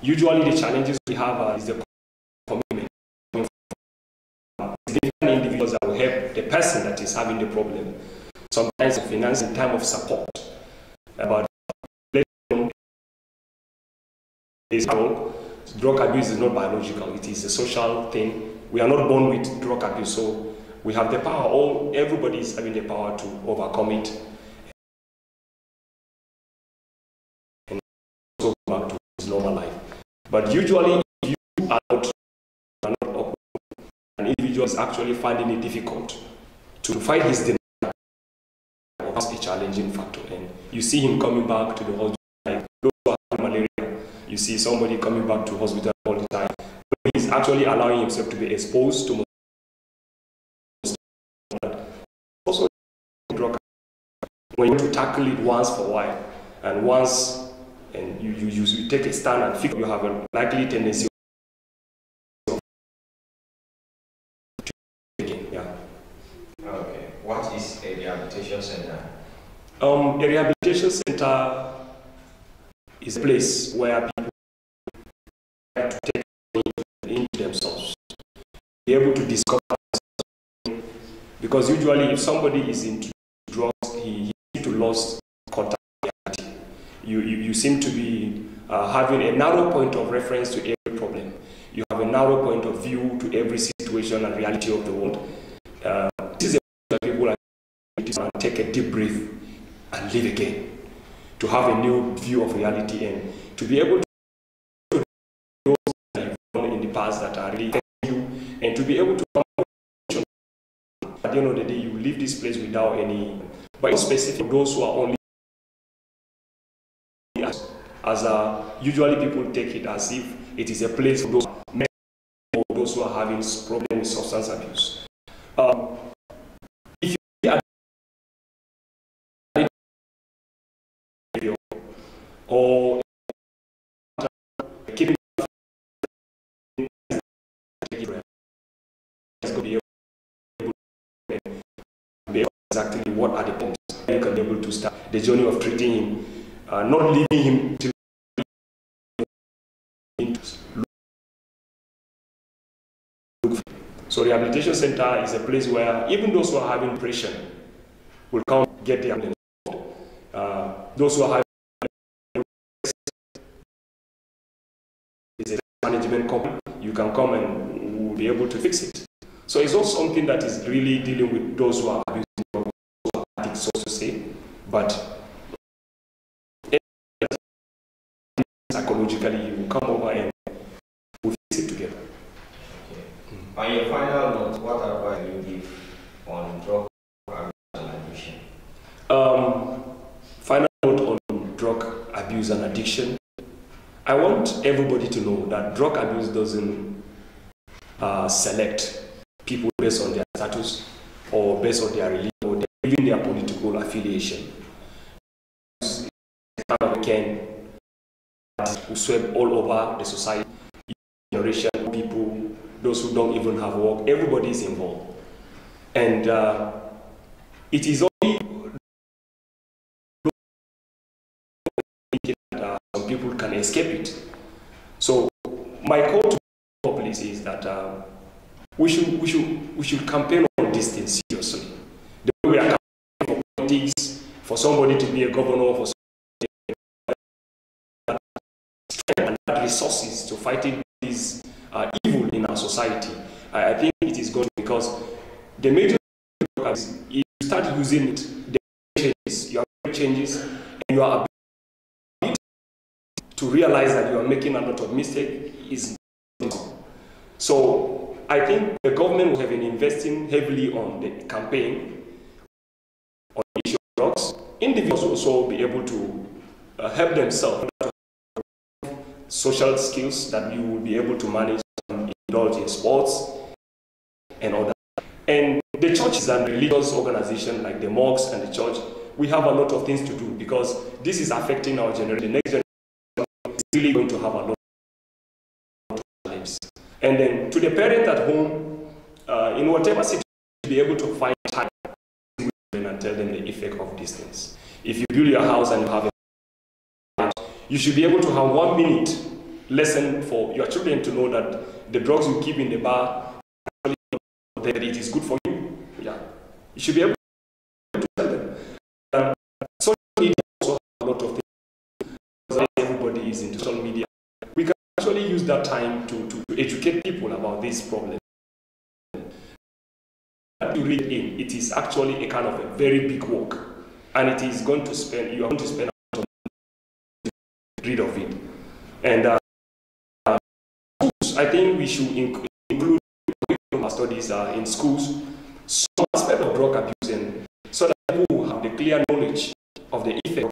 Usually the challenges we have is the commitment. Different individuals that will help the person that is having the problem. Sometimes finance in time of support. But drug abuse is not biological, it is a social thing. We are not born with drug abuse, so we have the power, everybody is having the power to overcome it and go back to his normal life. But usually, if you are not open, an individual is actually finding it difficult to fight his denial. That's a challenging factor, and you see him coming back to the hospital like those who have malaria. You see somebody coming back to hospital all the time. But he's actually allowing himself to be exposed to also drug. When you tackle it once for a while, and once, and you take a stand and figure you have a likely tendency to again. Yeah. Okay. What is a rehabilitation center? A rehabilitation center is a place where people have to take into themselves, be able to discover something. Because usually if somebody is into drugs, he needs to lose contact with reality. You seem to be having a narrow point of reference to every problem. You have a narrow point of view to every situation and reality of the world. This is a people are to take a deep breath and live again. To have a new view of reality and to be able to do those that you've done in the past that are really you, and to be able to at the end of the day you leave this place without any, but in specific those who are only usually people take it as if it is a place for those who are having problems with substance abuse. If you are or keeping exactly what are the points you can be able to start the journey of treating him, not leaving him till so rehabilitation center is a place where even those who are having depression will come get their those who are having is a management company, you can come and we'll be able to fix it. So it's not something that is really dealing with those who are abusing, those who are addicts, so to say, but psychologically you will come over and we'll fix it together. Okay. On your final note, what advice do you give on drug abuse and addiction? Final note on drug abuse and addiction. I want everybody to know that drug abuse doesn't select people based on their status or based on their religion or even their political affiliation. kind of weekend who sweep all over the society, generation, people, those who don't even have work, everybody is involved. And it is only that some people can escape it. So my call to the police is that we should campaign on this thing seriously. The way we are campaigning for politics, for somebody to be a governor, for strength and resources to fighting this evil in our society. I think it is good because the major is you start using it, the changes, your changes, and your ability to realize that you are making a lot of mistakes is not. So I think the government will have been investing heavily on the campaign on the issue of drugs. Individuals will also be able to help themselves social skills that you will be able to manage and indulge in sports and all that. And the churches and religious organizations like the mosques and the church, we have a lot of things to do because this is affecting our generation. The next generation is really going to have a lot of lives. And then to the parent at home, in whatever situation, be able to find time and tell them the effect of these things. If you build your house and you have a you should be able to have 1 minute lesson for your children to know that the drugs you keep in the bar, that it is good for you. Yeah, you should be able to tell them. Social media also have a lot of things. Because everybody is into social media. We can actually use that time to educate people about this problem. You read in, it is actually a kind of a very big work, and it is going to spend. You are going to spend a lot of time to get rid of it. And schools, I think we should include studies in schools some aspect of drug abuse, so that people have the clear knowledge of the effect of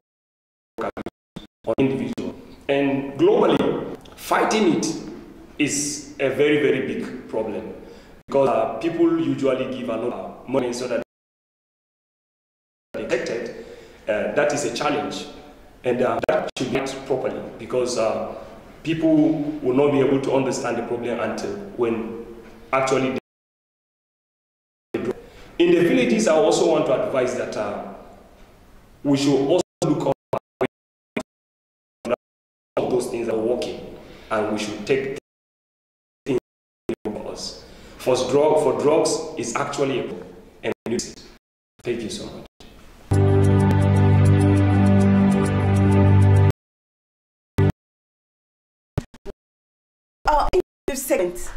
drug abuse on individuals. And globally, fighting it is a very, very big problem because people usually give a lot of money so that they are detected. That is a challenge, and that should be done properly because people will not be able to understand the problem until when actually in the villages. I also want to advise that we should also look at all those things that are working, and we should take things for us. For drugs is actually a problem, and we use it. Thank you so much. Our interview segment.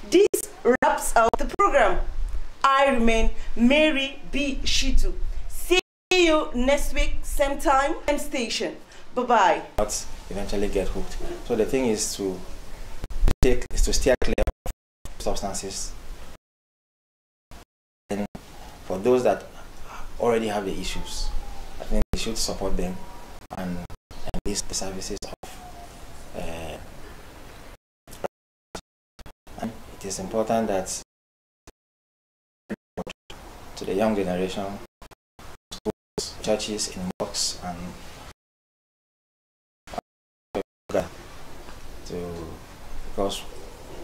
This wraps up the program. I remain Mary B. Shitu. See you next week, same time, same station. Bye-bye. Eventually get hooked. So the thing is to steer clear of substances. And for those that already have the issues, I think we should support them and enlist the services of and it is important that to the young generation, schools, churches, in mosques, and because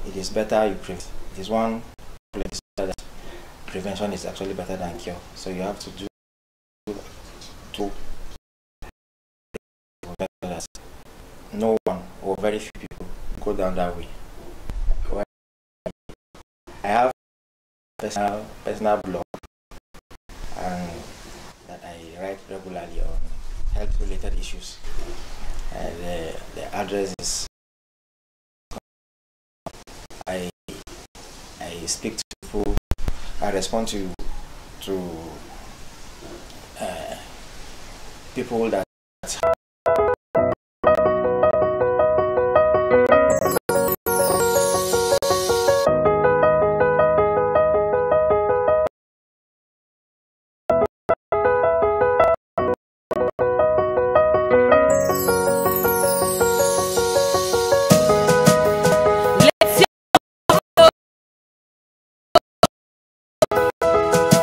it is better you prevent. It is one place that prevention is actually better than cure. So you have to do to that no one or very few people go down that way. I have personal blog and that I write regularly on health-related issues. The address is I speak to people. I respond to people that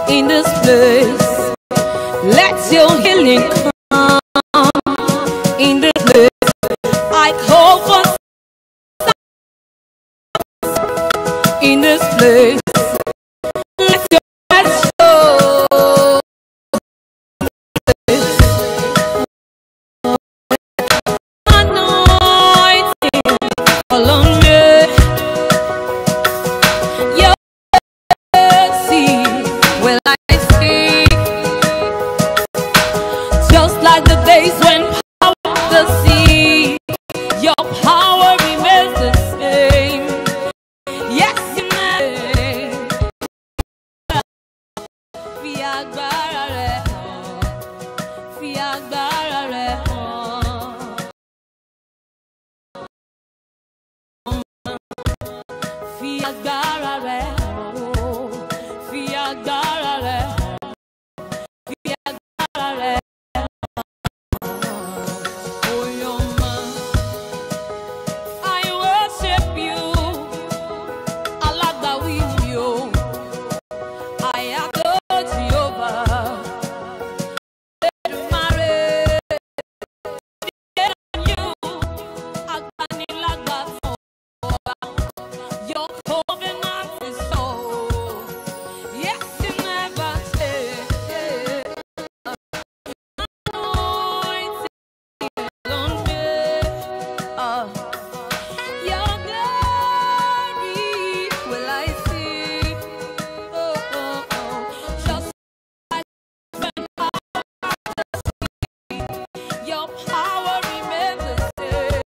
in this place. Let your healing come. this place. Let your light show. Anointing fall on me. Your mercy will I see. Just like the days when power was the sea, your power remains the same. Yes, you may. Fi agbára rẹ̀ hàn. Fi agbára rẹ̀ hàn. Fi agbára rẹ̀ hàn. Fi agbára rẹ̀ hàn. Fi agbára rẹ̀ hàn. Oh, your man, I worship you. Alágbàwí mi o. I adore Jehovah. Èdùmàrè, you, agbanilágbàfọ̀ ọba. Your covenant is so. Yes, you never change. Anointing on me. Your glory will I see. Oh, oh, oh. Just like when your power remains the same.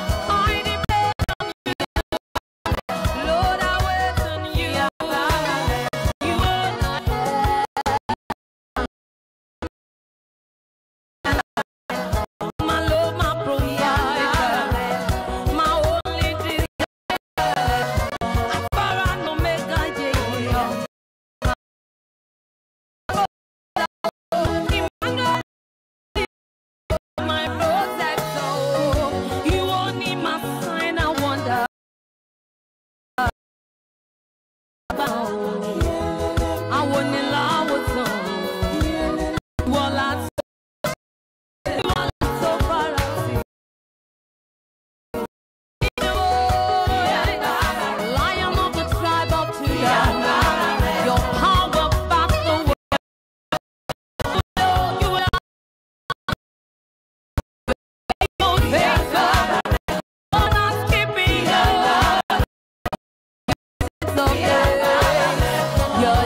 I depend on you, Lord. I wait on you. You are not my Lord, my provider, my only desire. Alpha and Omega, yeah. Emmanuel, my protector. You only my sign and wonder. I want to love with some. Well, I so far. Lion of the tribe of Judah, your power back the world. You are faithful, not keeping so you're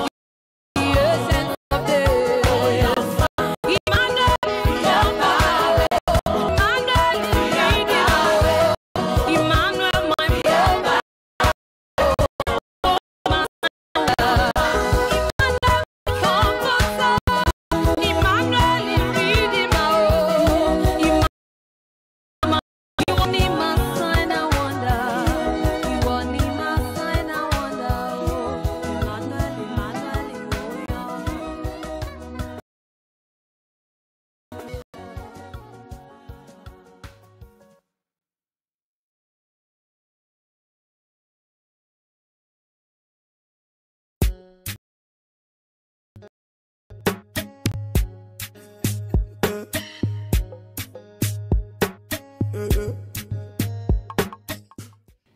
the essence of days. Emmanuel, Emmanuel, my brother.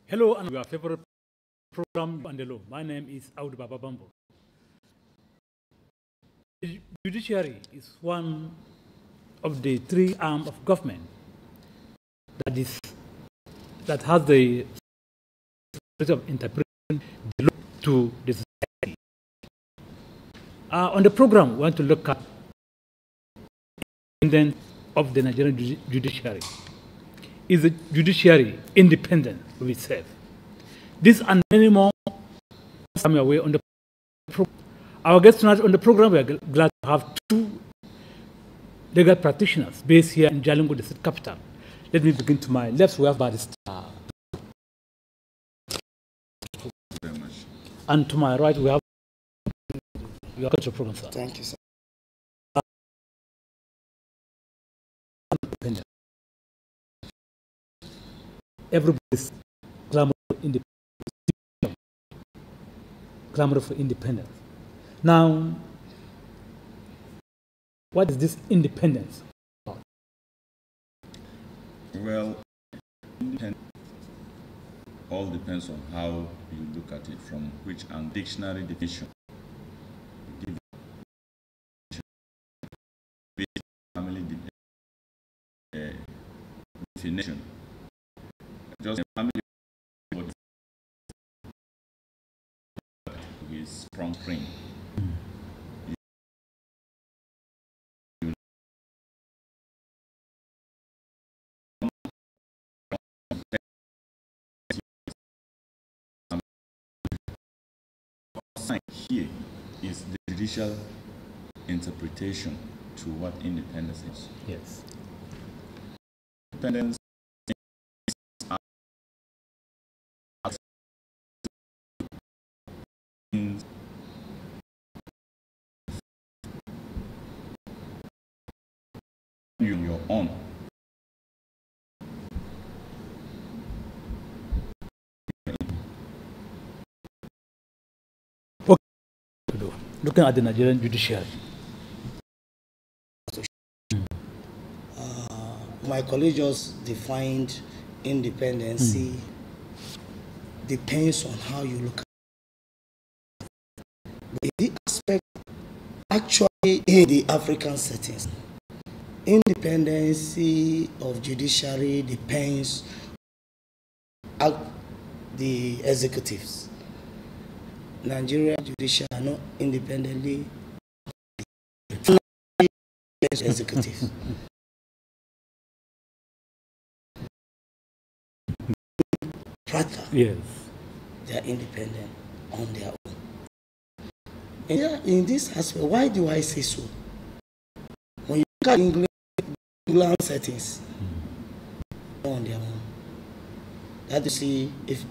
Hello, and your favorite program on the law. My name is Audu Baba Bambo. The judiciary is one of the three arms of government that has the of interpreting the law to the society. On the program, we want to look at the independence of the Nigerian judiciary. Is the judiciary independent of itself? This and many more come away on the program. Our guests tonight on the program, we are glad to have two legal practitioners based here in Jalingo, the state capital. Let me begin to my left. We have Barrister. Very much. And to my right, we have your cultural program, sir. Thank you, sir. Everybody's clamor for independence. Now, what is this independence about? Well, all depends on how you look at it, from which dictionary definition you give family definition. Just a family with strong spring. Here is the judicial interpretation to what independence is. Yes. Independence is your own. Looking at the Nigerian judiciary. My colleague just defined independency depends on how you look at it. The aspect actually in the African settings, independency of judiciary depends on the executives. Nigeria judiciary are not independently executives. Yes. They are independent on their own. And yeah, in this aspect, why do I say so? When you look at England settings, on their own. That you see, if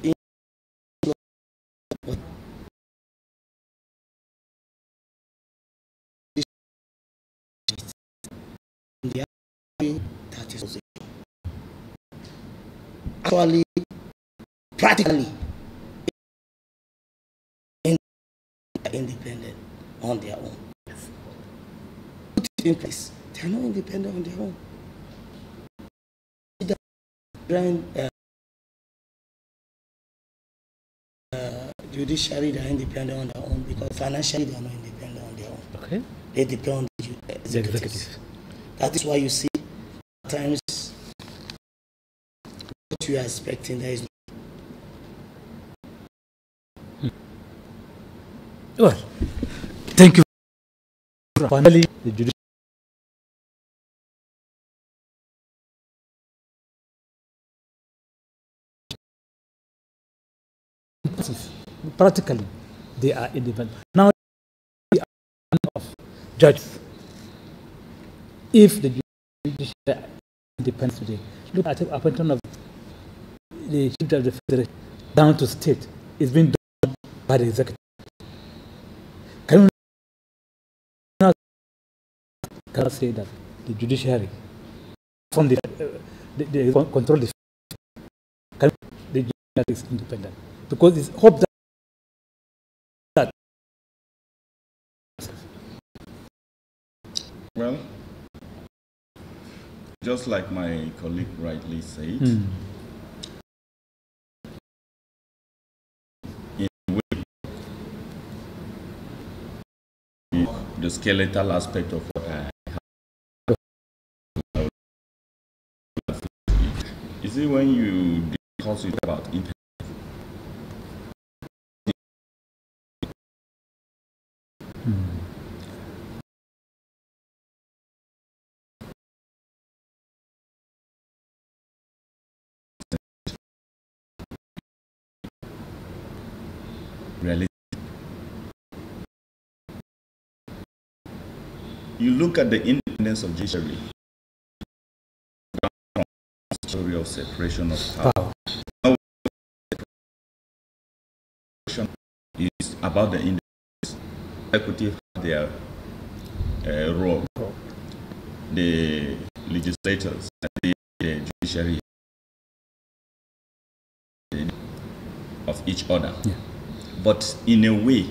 that is actually practically independent on their own. Put it in place. They are not independent on their own. Judiciary, they are independent on their own because financially they are not independent on their own. Okay. They depend on the executives. That is why you see at times what you are expecting there is. Well, thank you. Finally, the judiciary. Practically, they are independent. Now, the of judges, if the judiciary independence today, look at the appointment of the chief judge of the federation down to state, it's been done by the executive. Can you now say that the judiciary from the control the judiciary is independent? Because it's hope that well, just like my colleague rightly said, in a way, the skeletal aspect of what I have. You see, when you discuss it about it, you look at the independence of judiciary, story of separation of power. Is about the independence. Executive have their role. The legislators and the judiciary of each other. Yeah. But in a way,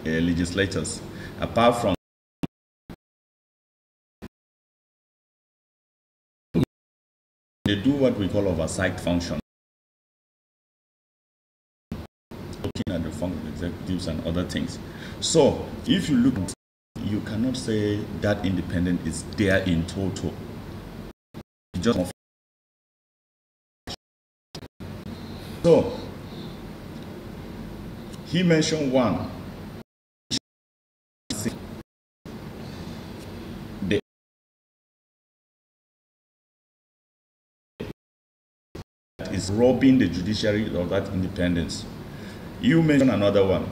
legislators, apart from they do what we call oversight function, looking at the function of executives and other things. So if you look, you cannot say that independent is there in total. It just so he mentioned one. Is robbing the judiciary of that independence. You mentioned another one,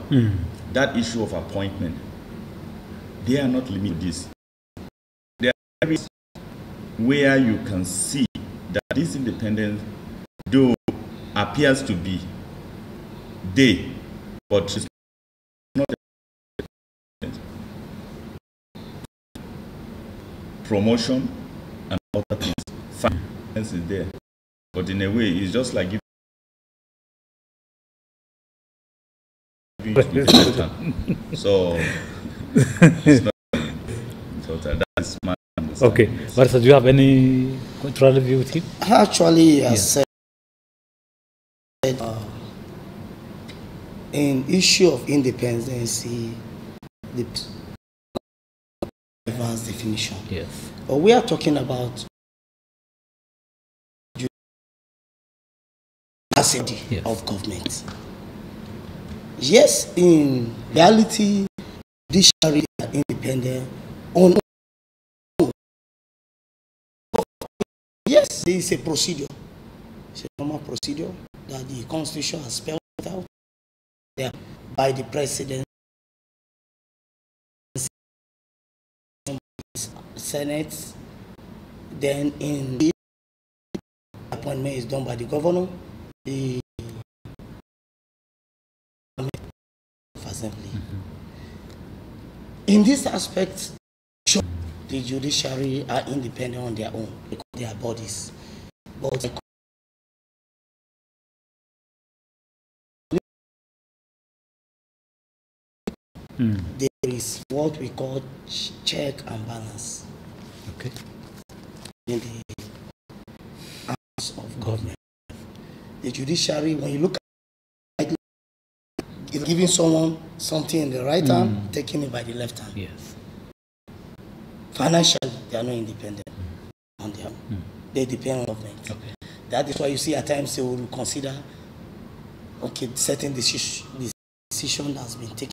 that issue of appointment. They are not limited to this. There are areas where you can see that this independence, though appears to be there, but it's not promotion and other things. Finance is there. But in a way, it's just like giving so it's not total. That's my understanding. Okay, Barsa, do you have any contrary view with him? Actually, I said in issue of independence, the advanced definition. Yes. But we are talking about capacity of government. Yes, in reality, judiciary are independent on. Yes, there is a procedure. It's a normal procedure that the Constitution has spelled out there by the President, Senate. Then in the appointment is done by the governor, the assembly. In this aspect, the judiciary are independent on their own because they are bodies. But there is what we call check and balance. Okay. In the arms of government. The judiciary, when you look at it, it's giving someone something in the right hand, taking it by the left hand. Yes. Financially, they are not independent on their own. They depend on government. Okay. That is why you see at times they will consider, okay, certain decision has been taken